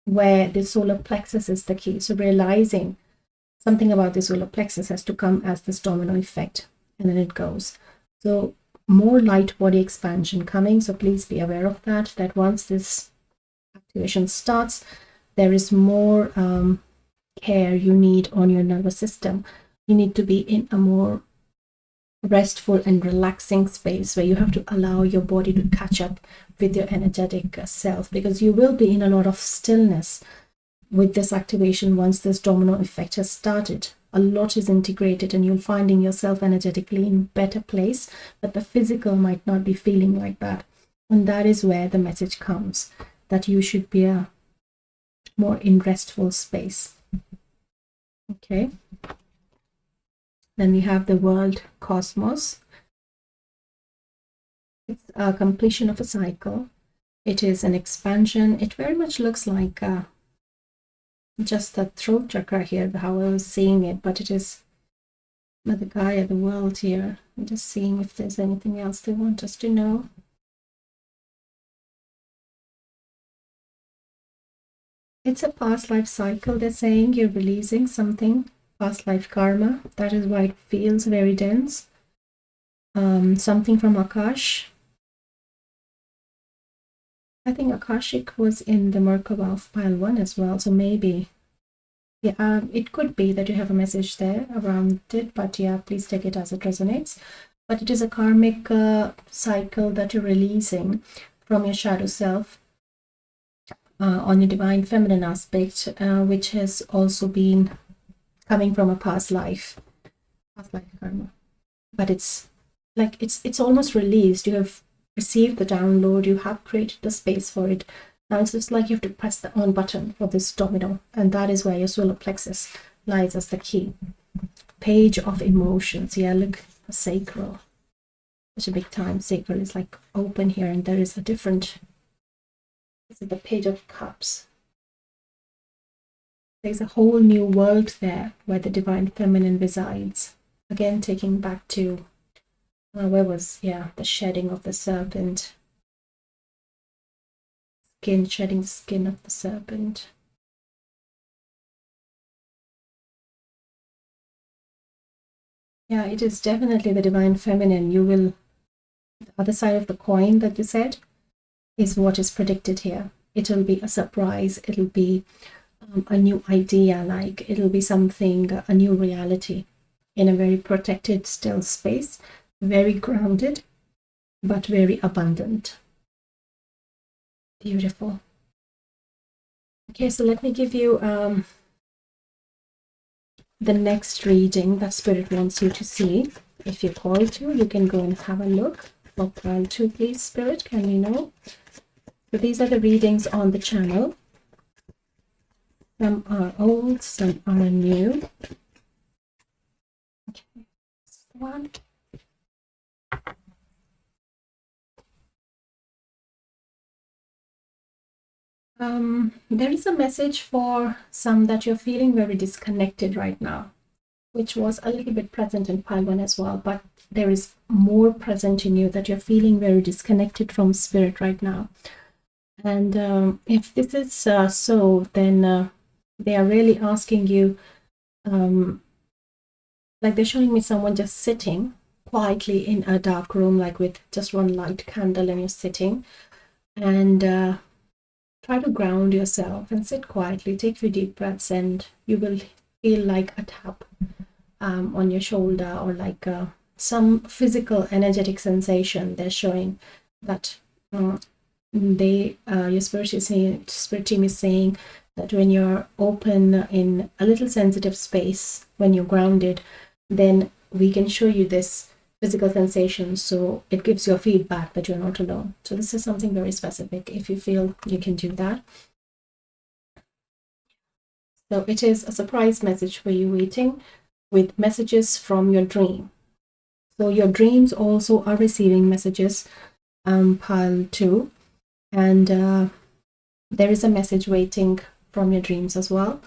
where the solar plexus is the key. So realizing something about the solar plexus has to come as this domino effect, and then it goes. So more light body expansion coming. So please be aware of that, that once this activation starts, there is more care you need on your nervous system. You need to be in a more restful and relaxing space where you have to allow your body to catch up with your energetic self, because you will be in a lot of stillness with this activation once this domino effect has started. a lot is integrated, and you're finding yourself energetically in better place, but the physical might not be feeling like that. And that is where the message comes, that you should be a more in restful space. Okay. Then we have the world cosmos. It's a completion of a cycle. It is an expansion. It very much looks like just the throat chakra here, how I was seeing it, but it is the Gaia, the world here. I'm just seeing if there's anything else they want us to know. It's a past life cycle. They're saying you're releasing something, past life karma. That is why it feels very dense. Something from Akash. I think Akashic was in the Merkaba of pile 1 as well, so maybe, yeah, it could be that you have a message there around it, but yeah, please take it as it resonates. But it is a karmic cycle that you're releasing from your shadow self on your divine feminine aspect, which has also been coming from a past life karma. But it's like it's almost released. You have received the download, you have created the space for it. Now it's just like you have to press the on button for this domino, and that is where your solar plexus lies as the key. Page of emotions. Yeah, look, a sacral. Such a big time. Sacral is like open here, and there is a different. This is the Page of Cups. There's a whole new world there where the divine feminine resides. Again, taking back to where was, the shedding of the serpent. Shedding the skin of the serpent. Yeah, it is definitely the divine feminine. You will, the other side of the coin that you said is what is predicted here. It'll be a surprise. It'll be a new idea, like it'll be something, a new reality in a very protected, still space, very grounded, but very abundant. Beautiful. Okay, so let me give you the next reading that Spirit wants you to see. If you're called to, you can go and have a look. For pile 2, please, Spirit, can we know? So these are the readings on the channel. Some are old, some are new. Okay, this one. There is a message for some that you're feeling very disconnected right now, which was a little bit present in pile 1 as well, but there is more present in you that you're feeling very disconnected from Spirit right now. And if this is so, then they are really asking you, like they're showing me someone just sitting quietly in a dark room, like with just one light candle, and you're sitting, and try to ground yourself and sit quietly. Take a few deep breaths, and you will feel like a tap on your shoulder, or like some physical energetic sensation. They're showing that your spirit team is saying that when you're open in a little sensitive space, when you're grounded, then we can show you this physical sensation, so it gives you a feedback that you're not alone. So this is something very specific. If you feel you can do that. So it is a surprise message for you waiting, with messages from your dream. So your dreams also are receiving messages, pile 2, and there is a message waiting from your dreams as well.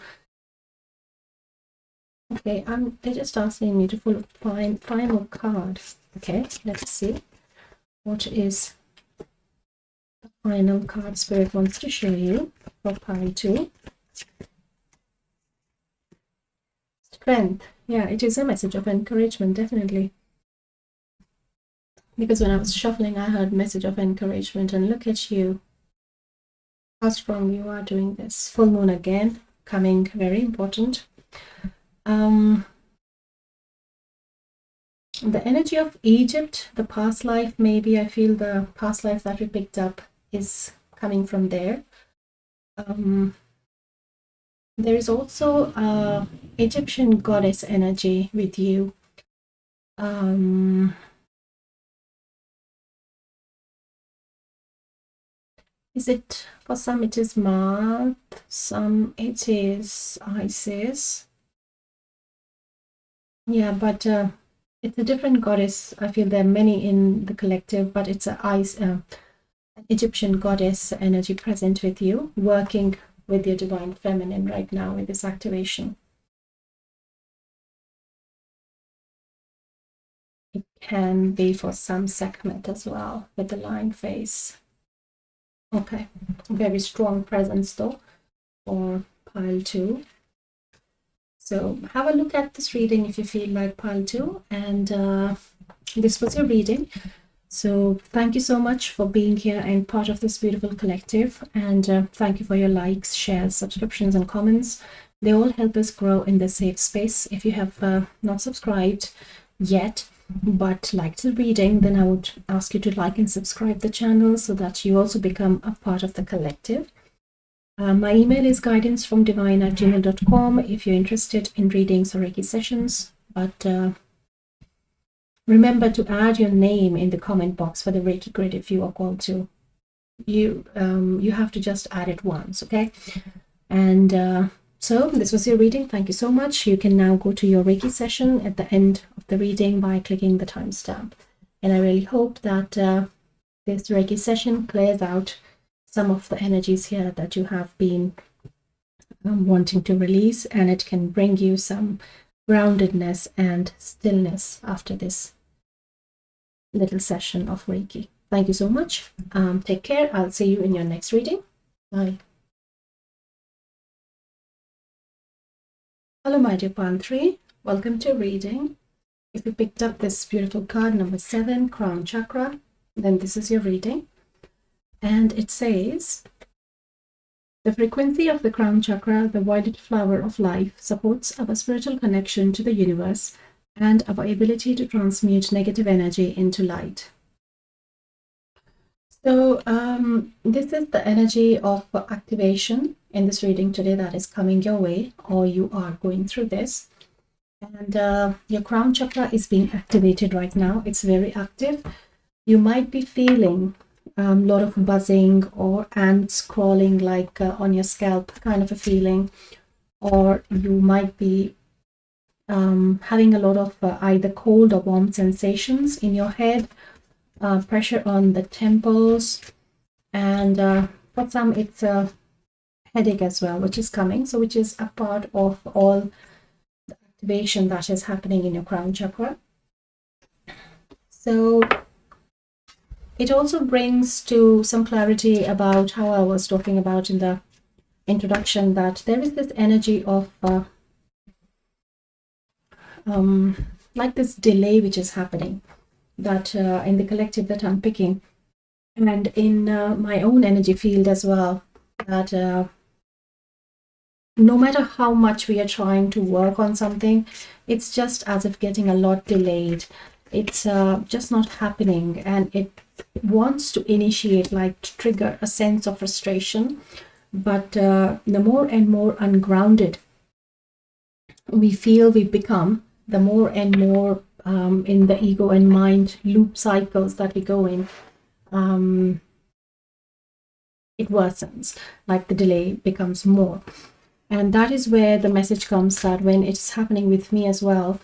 Okay, they're just asking me to pull a final card. Okay, let's see what is the final card Spirit wants to show you for pile 2. Strength. Yeah, it is a message of encouragement, definitely. Because when I was shuffling, I heard message of encouragement, and look at you, how strong you are doing this. Full moon again, coming, very important. The energy of Egypt, the past life, maybe I feel the past life that we picked up is coming from there. There is also Egyptian goddess energy with you. Is it, for some it is Ma'at, some it is Isis. Yeah, but it's a different goddess. I feel there are many in the collective, but it's an Egyptian goddess energy present with you, working with your divine feminine right now with this activation. It can be for some segment as well with the lion face. Okay, very strong presence though for pile 2. So have a look at this reading if you feel like pile 2. And this was your reading. So thank you so much for being here and part of this beautiful collective. And thank you for your likes, shares, subscriptions, and comments. They all help us grow in this safe space. If you have not subscribed yet, but liked the reading, then I would ask you to like and subscribe the channel so that you also become a part of the collective. My email is guidancefromdivine@gmail.com if you're interested in readings or Reiki sessions. But remember to add your name in the comment box for the Reiki grid if you are called to. You have to just add it once, okay? And so this was your reading. Thank you so much. You can now go to your Reiki session at the end of the reading by clicking the timestamp. And I really hope that this Reiki session clears out some of the energies here that you have been wanting to release, and it can bring you some groundedness and stillness after this little session of Reiki. Thank you so much. Take care. I'll see you in your next reading. Bye. Hello, my dear Pile 3. Welcome to reading. If you picked up this beautiful card, number 7, Crown Chakra, then this is your reading. And it says, the frequency of the crown chakra, the violet flower of life, supports our spiritual connection to the universe and our ability to transmute negative energy into light. So this is the energy of activation in this reading today that is coming your way, or you are going through this. And your crown chakra is being activated right now. It's very active. You might be feeling a lot of buzzing or ants crawling like on your scalp kind of a feeling, or you might be having a lot of either cold or warm sensations in your head, pressure on the temples, and for some it's a headache as well, which is coming, so which is a part of all the activation that is happening in your crown chakra. So it also brings to some clarity about how I was talking about in the introduction, that there is this energy of like this delay which is happening, that in the collective that I'm picking, and in my own energy field as well, that no matter how much we are trying to work on something, it's just as if getting a lot delayed. It's just not happening, and it wants to initiate, like to trigger a sense of frustration. But the more and more ungrounded we feel we become, the more and more in the ego and mind loop cycles that we go in, it worsens, like the delay becomes more. And that is where the message comes, that when it's happening with me as well,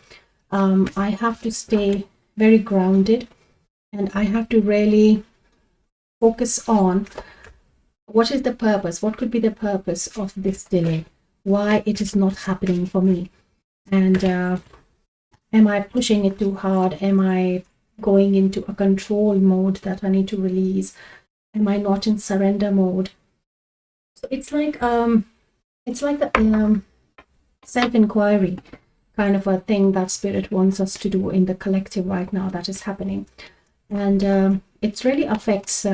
I have to stay very grounded, and I have to really focus on what is the purpose, what could be the purpose of this delay, why it is not happening for me, and am I pushing it too hard, am I going into a control mode that I need to release, am I not in surrender mode? So it's like the self-inquiry kind of a thing that spirit wants us to do in the collective right now that is happening. And it really affects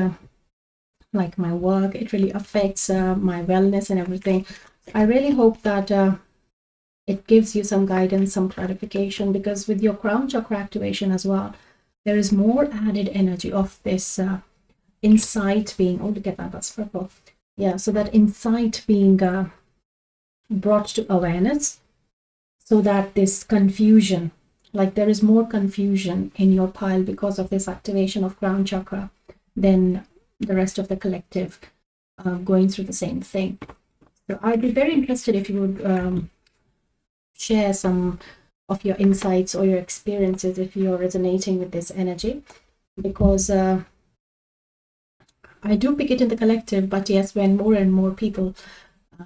like my work, it really affects my wellness and everything. I really hope that it gives you some guidance, some clarification, because with your crown chakra activation as well, there is more added energy of this insight being, oh look at that, that's purple. Yeah, so that insight being brought to awareness, so that this confusion, like there is more confusion in your pile because of this activation of crown chakra than the rest of the collective going through the same thing. So I'd be very interested if you would share some of your insights or your experiences if you're resonating with this energy, because I do pick it in the collective, but yes, when more and more people,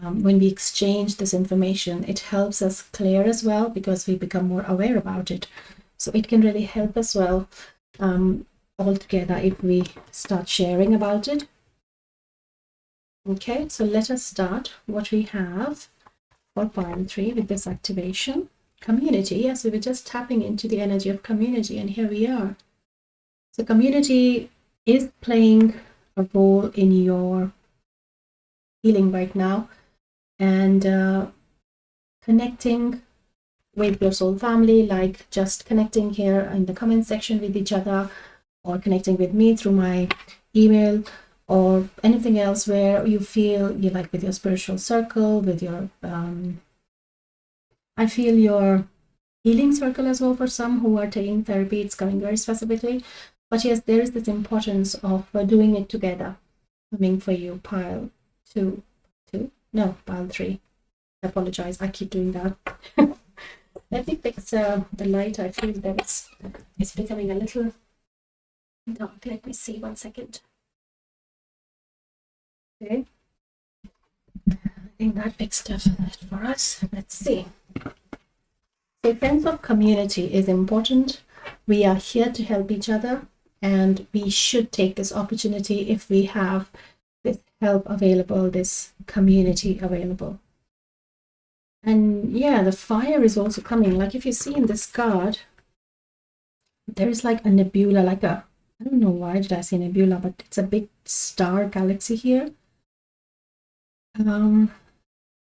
when we exchange this information, it helps us clear as well, because we become more aware about it. So it can really help as well all together if we start sharing about it. Okay, so let us start what we have for pile 3 with this activation. Community. Yes, we were just tapping into the energy of community, and here we are. So community is playing a role in your healing right now, and connecting with your soul family, like just connecting here in the comment section with each other, or connecting with me through my email, or anything else where you feel you like, with your spiritual circle, with your I feel your healing circle as well. For some who are taking therapy, it's coming very specifically, but yes, there is this importance of doing it together coming for you. Pile 2, pile 3. I apologize, I keep doing that. Let me fix the light. I feel that it's becoming a little dark. Let me see, 1 second. Okay, I think that fixed it for us. Let's see. The sense of community is important. We are here to help each other, and we should take this opportunity if we have this help available, this community available. And yeah, the fire is also coming. Like if you see in this card, there is like a nebula, like I don't know why did I say nebula, but it's a big star galaxy here.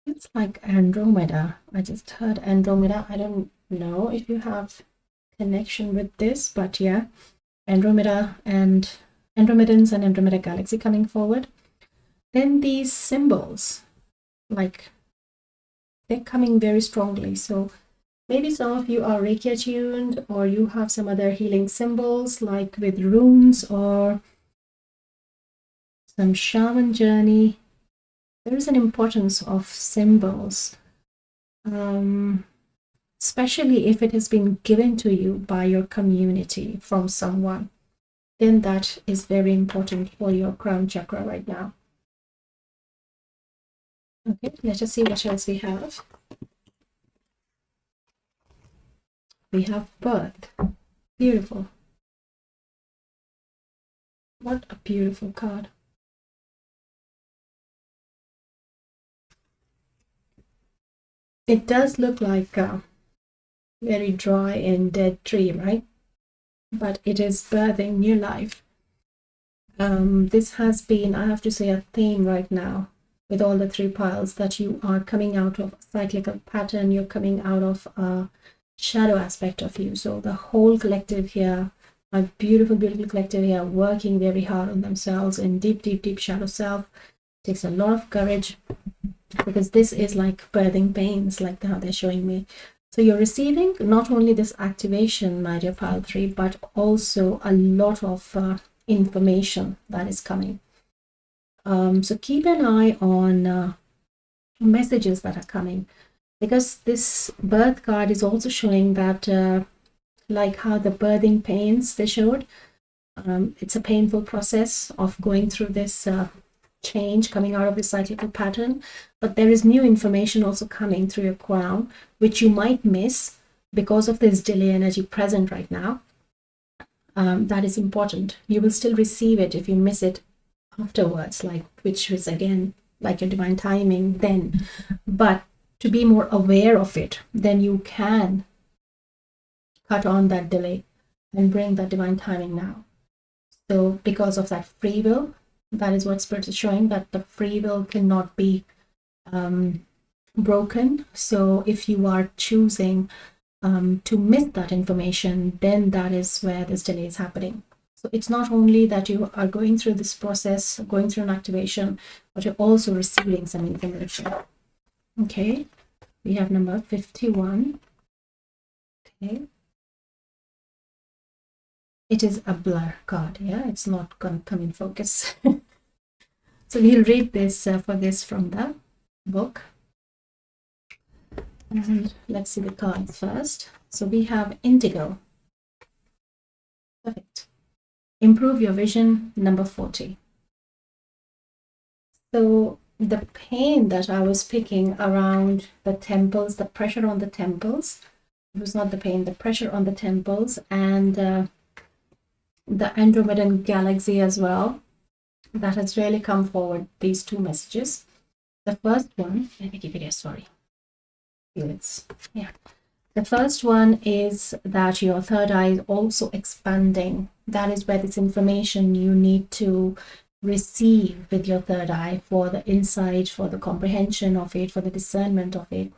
It's like Andromeda. I just heard Andromeda. I don't know if you have connection with this, but yeah, Andromeda and Andromedans and Andromeda galaxy coming forward. Then these symbols, like they're coming very strongly. So maybe some of you are Reiki attuned, or you have some other healing symbols, like with runes or some shaman journey. There is an importance of symbols, especially if it has been given to you by your community from someone. Then that is very important for your crown chakra right now. Okay, let us see what else we have. We have birth. Beautiful. What a beautiful card. It does look like a very dry and dead tree, right? But it is birthing new life. This has been, I have to say, a theme right now with all the 3 piles, that you are coming out of a cyclical pattern, you're coming out of a shadow aspect of you. So the whole collective here, a beautiful, beautiful collective here, working very hard on themselves in deep, deep, deep shadow self. It takes a lot of courage, because this is like birthing pains, like how they're showing me. So you're receiving not only this activation, my dear pile 3, but also a lot of information that is coming. So keep an eye on messages that are coming, because this birth card is also showing that like how the birthing pains they showed, it's a painful process of going through this change, coming out of this cyclical pattern, but there is new information also coming through your crown, which you might miss because of this delay energy present right now. That is important. You will still receive it if you miss it afterwards, like, which is again like your divine timing then. But to be more aware of it, then you can cut on that delay and bring that divine timing now. So because of that free will, that is what Spirit is showing, that the free will cannot be broken. So if you are choosing to miss that information, then that is where this delay is happening. So it's not only that you are going through this process, going through an activation, but you're also receiving some information. Okay, we have number 51. Okay, it is a blur card. Yeah, it's not going to come in focus. So we'll read this for this from the book. And let's see the cards first. So we have indigo. Perfect. Improve your vision, number 40. So the pain that I was picking around the temples, the pressure on the temples, it was not the pain, the pressure on the temples, and the Andromedan galaxy as well, that has really come forward, these two messages. The first one, let me give it a sorry. Yeah. The first one is that your third eye is also expanding. That is where this information you need to receive with your third eye for the insight, for the comprehension of it, for the discernment of it,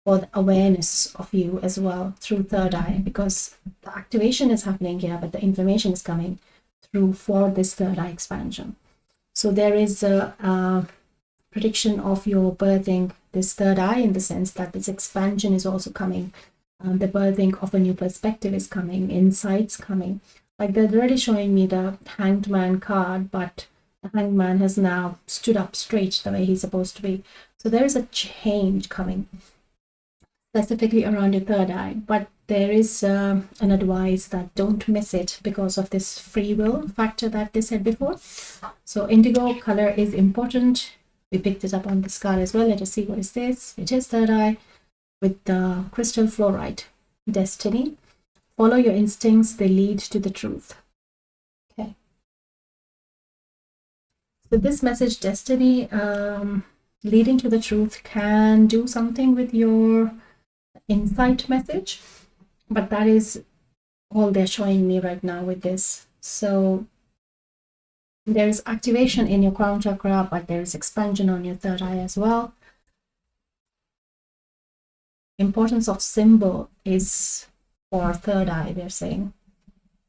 for the awareness of you as well through third eye, because the activation is happening here, but the information is coming through for this third eye expansion. So there is a prediction of your birthing this third eye, in the sense that this expansion is also coming. The birthing of a new perspective is coming, insights coming. Like they're already showing me the Hanged Man card, but the Hanged Man has now stood up straight the way he's supposed to be. So there is a change coming, specifically around your third eye. But there is an advice that don't miss it because of this free will factor that they said before. So indigo color is important. We picked it up on this card as well. Let us see what is this. It is third eye with the crystal fluorite. Destiny. Follow your instincts, they lead to the truth. Okay. So this message, destiny, leading to the truth, can do something with your insight message, but that is all they're showing me right now with this. So there is activation in your crown chakra, but there is expansion on your third eye as well. Importance of symbol is for third eye, they're saying.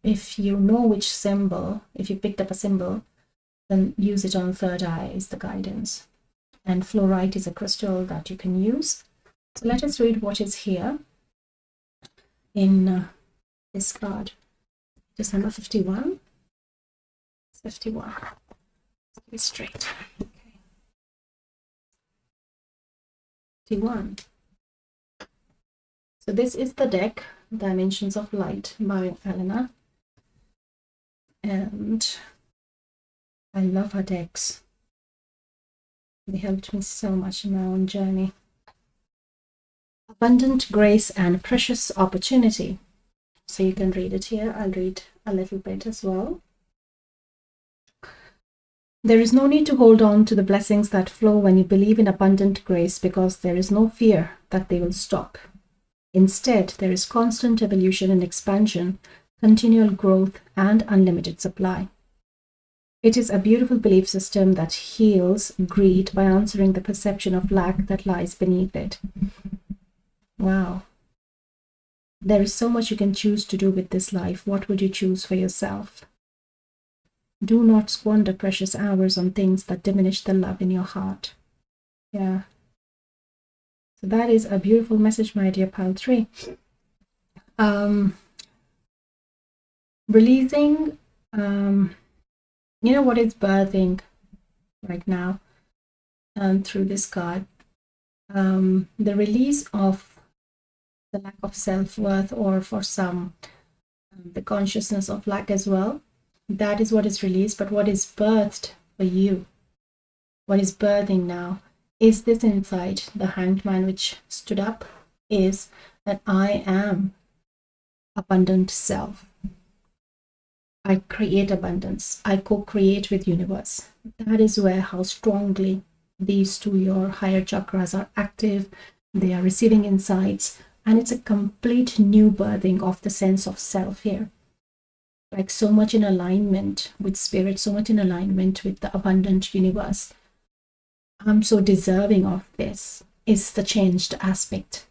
If you know which symbol, if you picked up a symbol, then use it on third eye is the guidance. And fluorite is a crystal that you can use. So let us read what is here in this card. Just number 51. 51. Let's be straight. Okay. 51. So this is the deck, Dimensions of Light by Elena. And I love her decks. They helped me so much in my own journey. Abundant grace and precious opportunity. So you can read it here. I'll read a little bit as well. There is no need to hold on to the blessings that flow when you believe in abundant grace, because there is no fear that they will stop. Instead, there is constant evolution and expansion, continual growth, and unlimited supply. It is a beautiful belief system that heals greed by answering the perception of lack that lies beneath it. Wow. There is so much you can choose to do with this life. What would you choose for yourself? Do not squander precious hours on things that diminish the love in your heart. Yeah. So that is a beautiful message, my dear pal 3. Releasing, you know what is birthing right now through this card? The release of the lack of self-worth, or for some, the consciousness of lack as well. That is what is released, but what is birthed for you? What is birthing now is this insight, the Hanged Man which stood up, is that I am abundant self. I create abundance. I co-create with universe. That is where how strongly these two, your higher chakras, are active. They are receiving insights, and it's a complete new birthing of the sense of self here. Like so much in alignment with spirit, so much in alignment with the abundant universe. I'm so deserving of this is the changed aspect.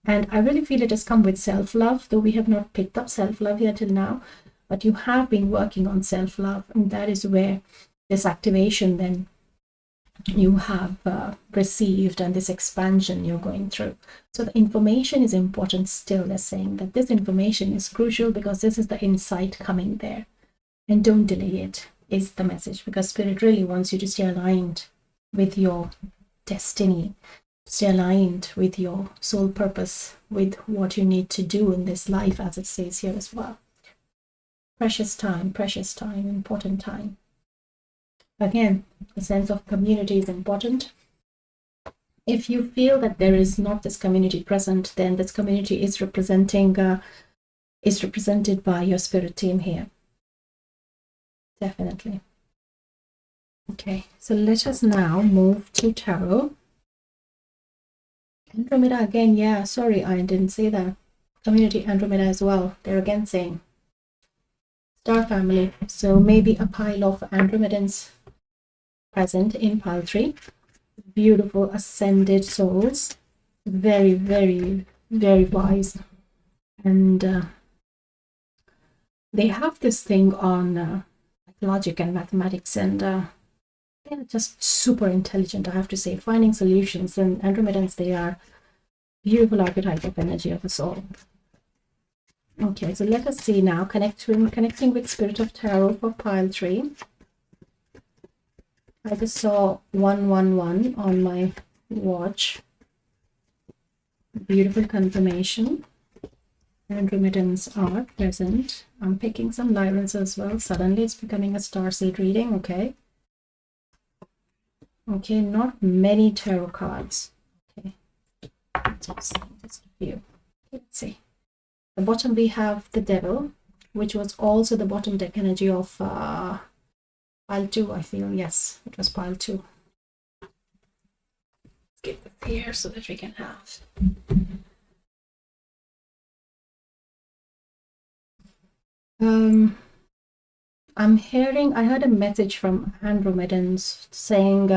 And I really feel it has come with self-love, though we have not picked up self-love here till now, but you have been working on self-love, and that is where this activation then you have received and this expansion you're going through. So the information is important still. They're saying that this information is crucial because this is the insight coming there. And don't delay it, is the message, because Spirit really wants you to stay aligned with your destiny, stay aligned with your soul purpose, with what you need to do in this life, as it says here as well. Precious time, important time. Again, the sense of community is important. If you feel that there is not this community present, then this community is represented by your spirit team here. Definitely. Okay, so let us now move to tarot. Andromeda again, yeah, sorry, I didn't say that. Community Andromeda as well. They're again saying star family. So maybe a pile of Andromedans present in pile 3. Beautiful ascended souls. Very, very, very wise. And they have this thing on logic and mathematics, and they're just super intelligent, I have to say, finding solutions. And Andromedans, they are beautiful archetype of energy of us all. Okay, so let us see now, connecting with Spirit of Tarot for pile 3. I just saw 111 on my watch. Beautiful confirmation. Andromedans are present. I'm picking some Lyrans as well. Suddenly it's becoming a starseed reading. Okay, not many tarot cards. Okay, just a few. Okay, let's see. The bottom we have the Devil, which was also the bottom deck energy of pile 2, I feel. Yes, it was pile 2. Let's get this here so that we can have. I'm hearing, I heard a message from Andromedans saying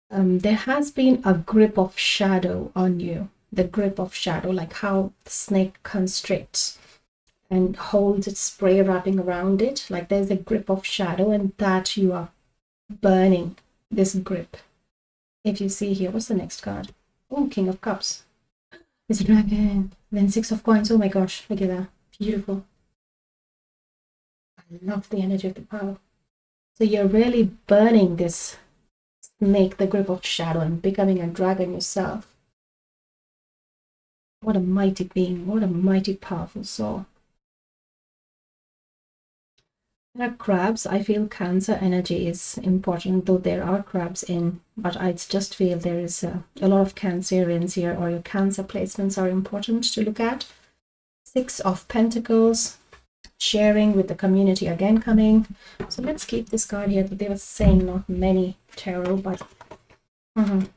there has been a grip of shadow on you. The grip of shadow, like how the snake constricts and holds its prey wrapping around it. Like there's a grip of shadow, and that you are burning this grip. If you see here, what's the next card? Oh, King of Cups. It's a dragon. Then 6 of Coins. Oh my gosh, look at that. Beautiful. I love the energy of the power. So you're really burning this snake, the grip of shadow, and becoming a dragon yourself. What a mighty being. What a mighty powerful soul. There are crabs. I feel Cancer energy is important, though there are crabs in, but I just feel there is a lot of Cancerians here, or your Cancer placements are important to look at. 6 of Pentacles, sharing with the community again coming. So let's keep this card here. They were saying not many tarot, but I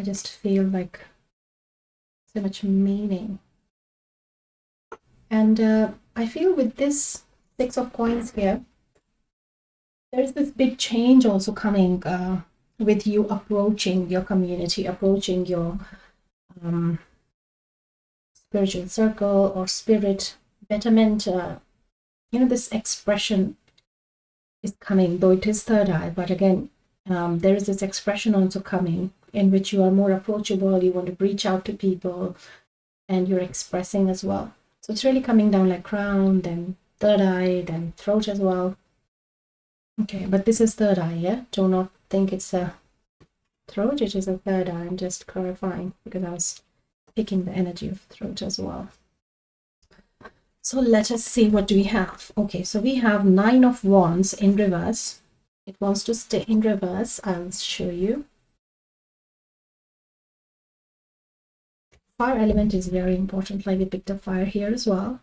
just feel like so much meaning. And I feel with this 6 of Coins here, there is this big change also coming with you approaching your community, approaching your spiritual circle or spirit betterment. This expression is coming, though it is third eye, but again, there is this expression also coming in which you are more approachable, you want to reach out to people, and you're expressing as well. So it's really coming down like crown, then third eye, then throat as well. Okay, but this is third eye, yeah? Do not think it's a throat, it is a third eye. I'm just clarifying because I was picking the energy of throat as well. So let us see, what do we have? Okay, so we have 9 of Wands in reverse. It wants to stay in reverse. I'll show you. Fire element is very important, like we picked up fire here as well.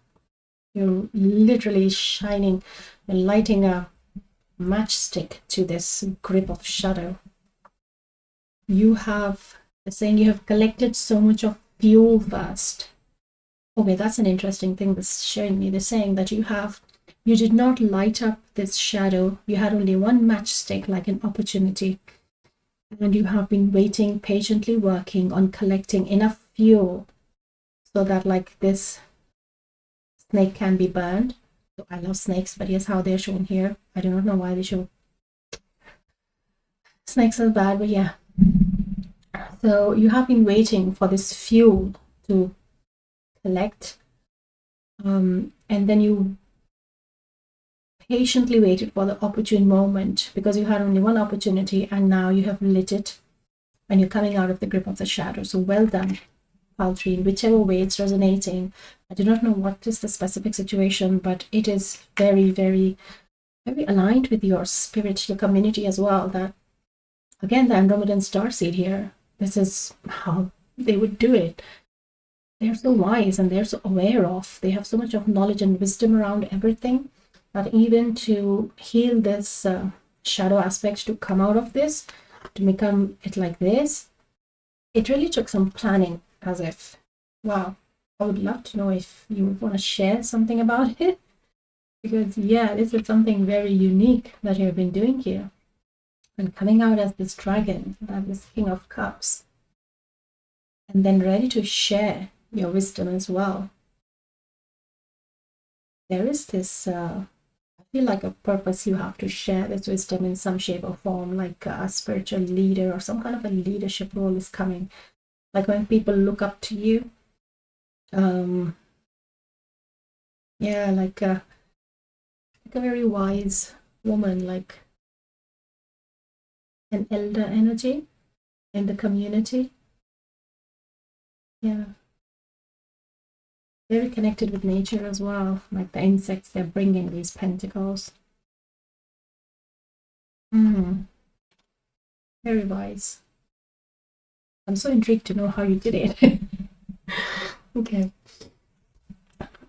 You're literally shining and lighting a matchstick to this grip of shadow. You have, they're saying you have collected so much of fuel first. Okay, that's an interesting thing that's showing me. They're saying that you did not light up this shadow. You had only one matchstick, like an opportunity. And you have been waiting, patiently working on collecting enough fuel so that like this snake can be burned. So I love snakes, but here's how they're shown here. I do not know why they show Snakes are bad, but yeah. So you have been waiting for this fuel to collect, and then you patiently waited for the opportune moment because you had only one opportunity, and now you have lit it and you're coming out of the grip of the shadow. So well done, pile 3, in whichever way it's resonating. I do not know what is the specific situation, but it is very, very, very aligned with your spirit, your community as well. That, again, the Andromedan starseed here, this is how they would do it. They're so wise and they're so aware of, they have so much of knowledge and wisdom around everything, that even to heal this shadow aspect, to come out of this, to become it like this, it really took some planning. As if, wow, I would love to know if you would want to share something about it, because yeah, this is something very unique that you've been doing here, and coming out as this dragon, as this King of Cups, and then ready to share your wisdom as well. There is this I feel like a purpose. You have to share this wisdom in some shape or form, like a spiritual leader or some kind of a leadership role is coming, like when people look up to you. Yeah, like a very wise woman, like an elder energy in the community. Yeah, very connected with nature as well, like the insects, they're bringing these pentacles. Very wise. I'm so intrigued to know how you did it. Okay.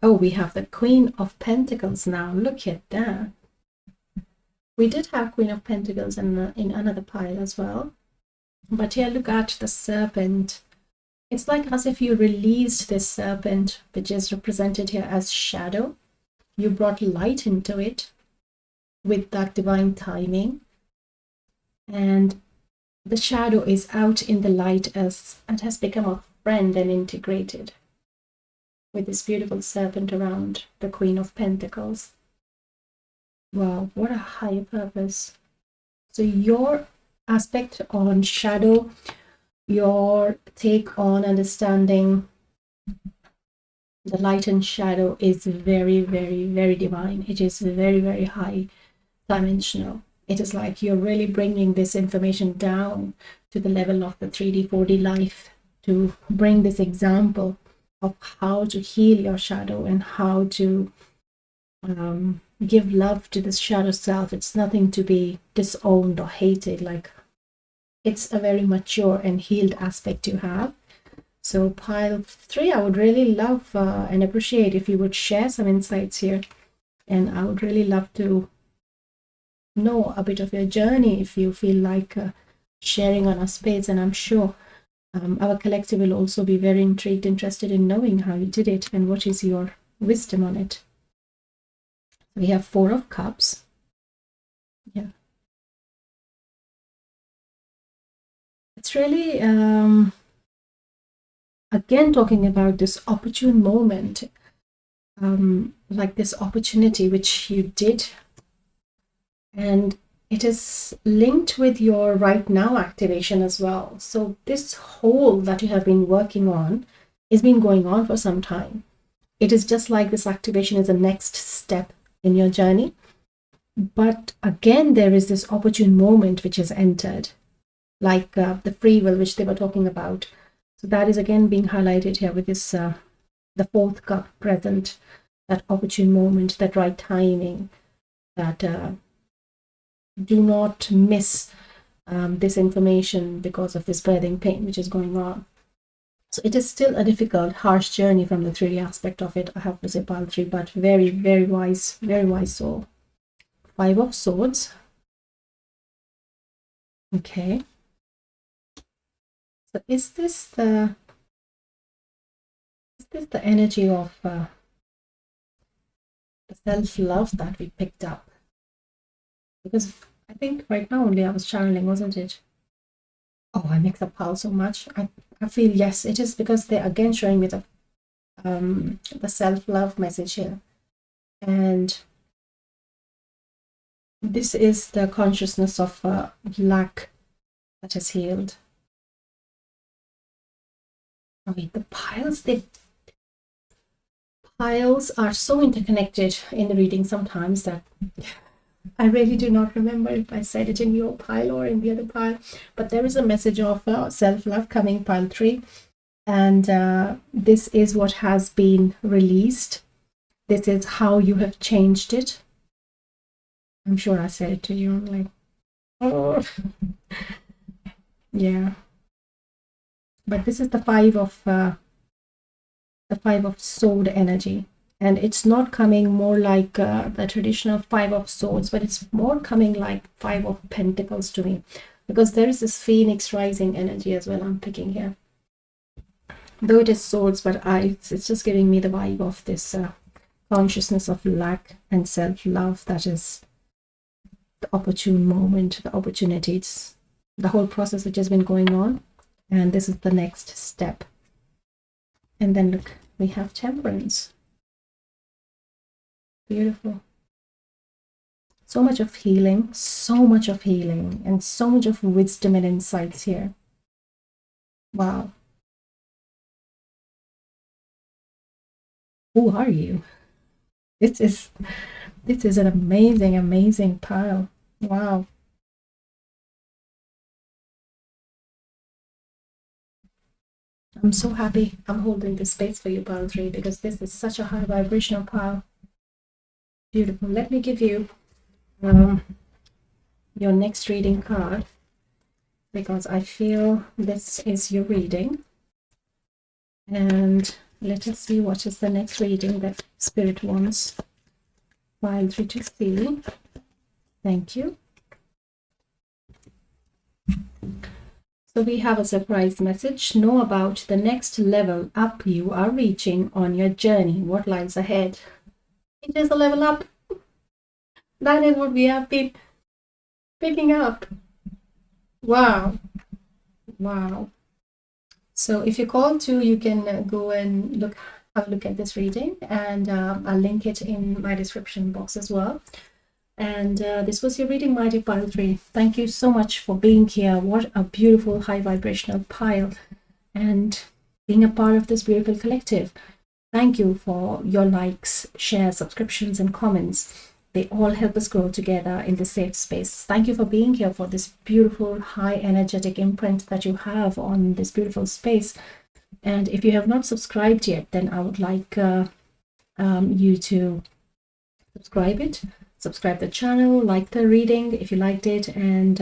Oh, we have the Queen of Pentacles now. Look at that. We did have Queen of Pentacles in another pile as well. But here, look at the serpent. It's like as if you released this serpent, which is represented here as shadow. You brought light into it with that divine timing. And the shadow is out in the light as it has become a friend and integrated with this beautiful serpent around the Queen of Pentacles. Wow, what a higher purpose. So your aspect on shadow, your take on understanding the light and shadow is very, very, very divine. It is very, very high dimensional. It is like you're really bringing this information down to the level of the 3D, 4D life, to bring this example of how to heal your shadow and how to give love to this shadow self. It's nothing to be disowned or hated. Like, it's a very mature and healed aspect you have. So pile 3, I would really love and appreciate if you would share some insights here. And I would really love to know a bit of your journey if you feel like sharing on our space. And I'm sure our collective will also be very intrigued, interested in knowing how you did it and what is your wisdom on it. We have 4 of Cups. Yeah. It's really, again, talking about this opportune moment, like this opportunity which you did. And it is linked with your right now activation as well. So this whole that you have been working on has been going on for some time. It is just like this activation is the next step in your journey. But again, there is this opportune moment which has entered, like the free will which they were talking about. So that is again being highlighted here with this, the 4th cup present, that opportune moment, that right timing, that do not miss this information because of this birthing pain which is going on. So it is still a difficult, harsh journey from the 3D aspect of it, I have to say, pile 3, but very, very wise soul. 5 of Swords. Okay. So is this the energy of the self-love that we picked up? Because I think right now only I was channeling, wasn't it? Oh, I mix up pile so much. I feel, yes, it is because they're again showing me the self-love message here. And this is the consciousness of lack that is healed. Okay, the piles are so interconnected in the reading sometimes that I really do not remember if I said it in your pile or in the other pile, but there is a message of self-love coming, pile 3, and this is what has been released. This is how you have changed it. I'm sure I said it to you, like, oh, yeah. But this is the five of sword energy, and it's not coming more like the traditional 5 of swords, but it's more coming like 5 of pentacles to me, because there is this phoenix rising energy as well I'm picking here, though it is swords, but it's just giving me the vibe of this consciousness of lack and self-love. That is the opportune moment, the opportunities, the whole process which has been going on, and this is the next step. And then look, we have temperance. Beautiful. So much of healing, and so much of wisdom and insights here. Wow. Who are you? This is an amazing pile. Wow. I'm so happy I'm holding this space for you, pile 3, because this is such a high vibrational pile. Beautiful. Let me give you your next reading card, because I feel this is your reading. And let us see what is the next reading that Spirit wants pile 3 to see. Thank you. So we have a surprise message. Know about the next level up you are reaching on your journey. What lies ahead? It is a level up. That is what we have been picking up. Wow. Wow. So if you're called to, you can go and have a look at this reading, and I'll link it in my description box as well. And this was your reading, Mighty Pile 3. Thank you so much for being here. What a beautiful high vibrational pile, and being a part of this beautiful collective. Thank you for your likes, shares, subscriptions, and comments. They all help us grow together in this safe space. Thank you for being here, for this beautiful high energetic imprint that you have on this beautiful space. And if you have not subscribed yet, then I would like you to subscribe the channel, like the reading if you liked it, and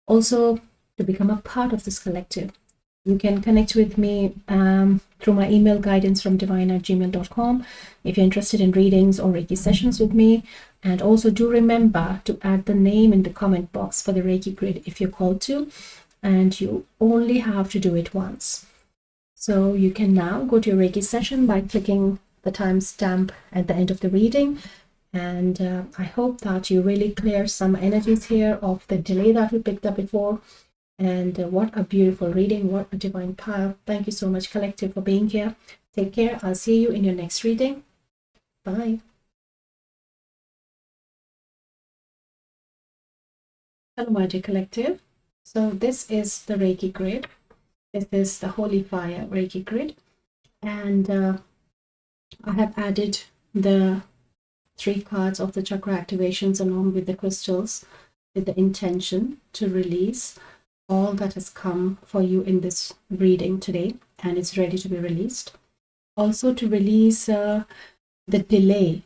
also to become a part of this collective. You can connect with me through my email, guidance@gmail.com, if you're interested in readings or Reiki sessions with me. And also do remember to add the name in the comment box for the Reiki grid if you're called to, and you only have to do it once. So you can now go to your Reiki session by clicking the timestamp at the end of the reading. And I hope that you really clear some energies here of the delay that we picked up before. And what a beautiful reading, what a divine pile. Thank you so much, collective, for being here. Take care. I'll see you in your next reading. Bye. Hello, my dear collective. So this is the Reiki grid. This is the Holy Fire Reiki grid. And I have added the 3 cards of the chakra activations along with the crystals, with the intention to release all that has come for you in this reading today, and it's ready to be released. Also to release the delay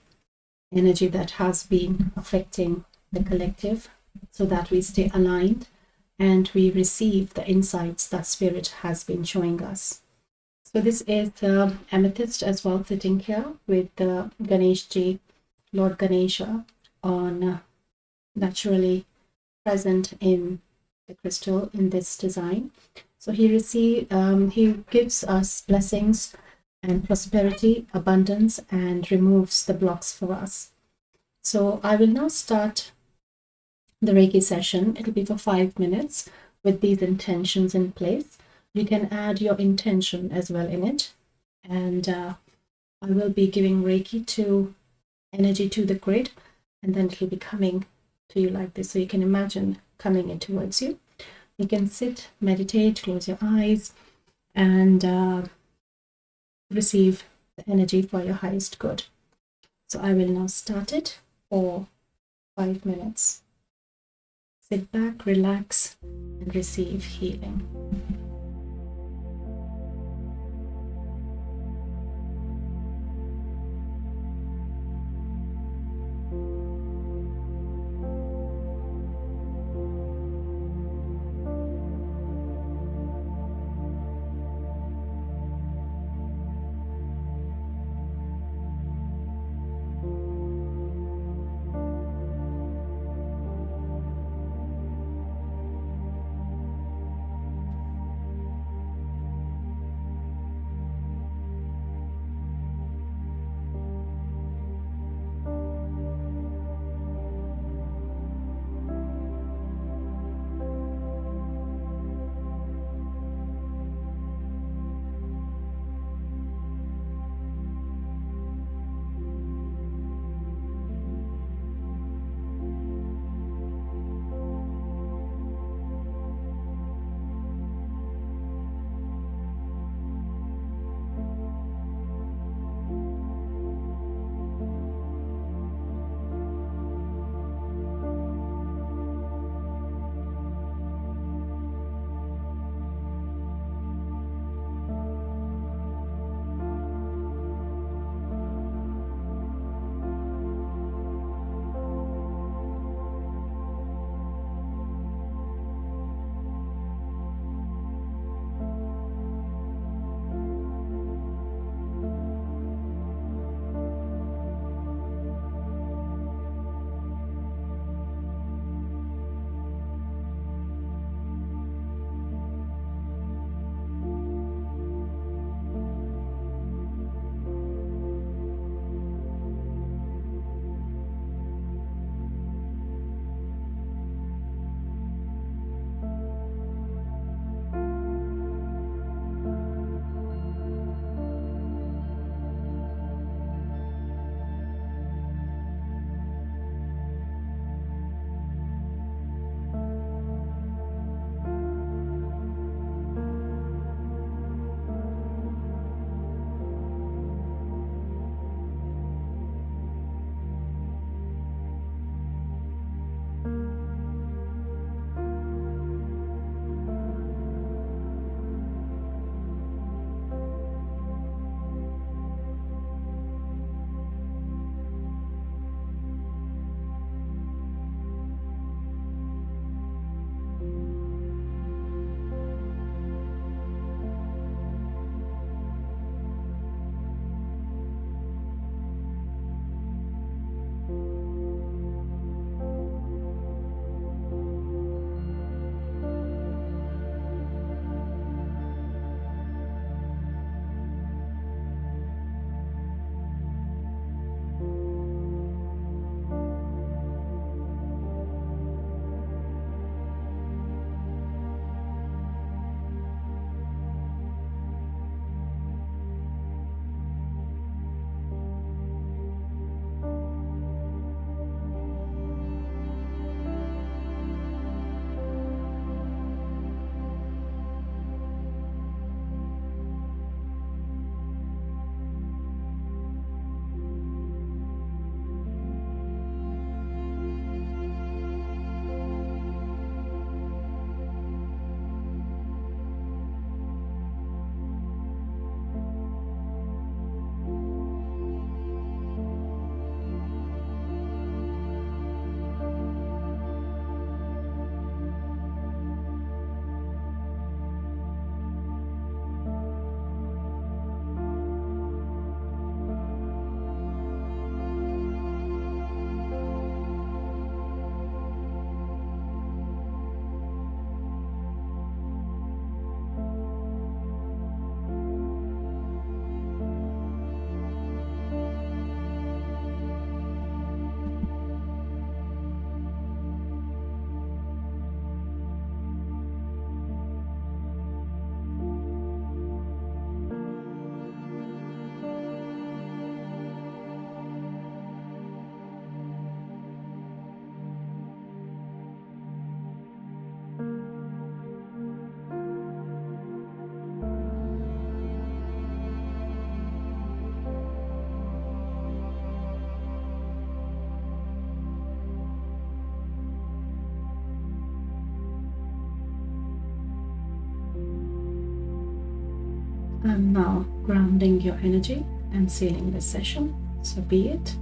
energy that has been affecting the collective, so that we stay aligned and we receive the insights that Spirit has been showing us. So this is the amethyst as well, sitting here with the Ganeshji, Lord Ganesha, on naturally present in the crystal in this design. So he gives us blessings and prosperity, abundance, and removes the blocks for us. So I will now start the Reiki session. It'll be for 5 minutes with these intentions in place. You can add your intention as well in it, and I will be giving Reiki to energy to the grid, and then it'll be coming to you like this, so you can imagine coming in towards you. You can sit, meditate, close your eyes, and receive the energy for your highest good. So I will now start it for 5 minutes. Sit back, relax, and receive healing. I'm now grounding your energy and sealing this session. So be it.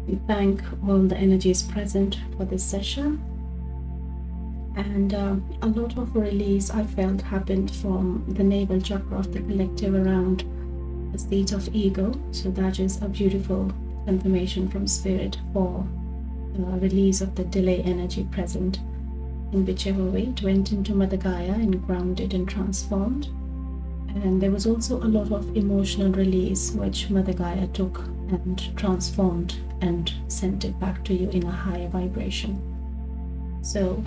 We thank all the energies present for this session. And a lot of release I felt happened from the navel chakra of the collective around the seat of ego. So that is a beautiful confirmation from spirit for the release of the delay energy present in whichever way it went into Mother Gaia and grounded and transformed. And there was also a lot of emotional release which Mother Gaia took and transformed and sent it back to you in a higher vibration. So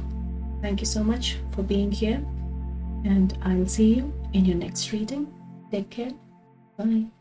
thank you so much for being here, and I'll see you in your next reading. Take care. Bye.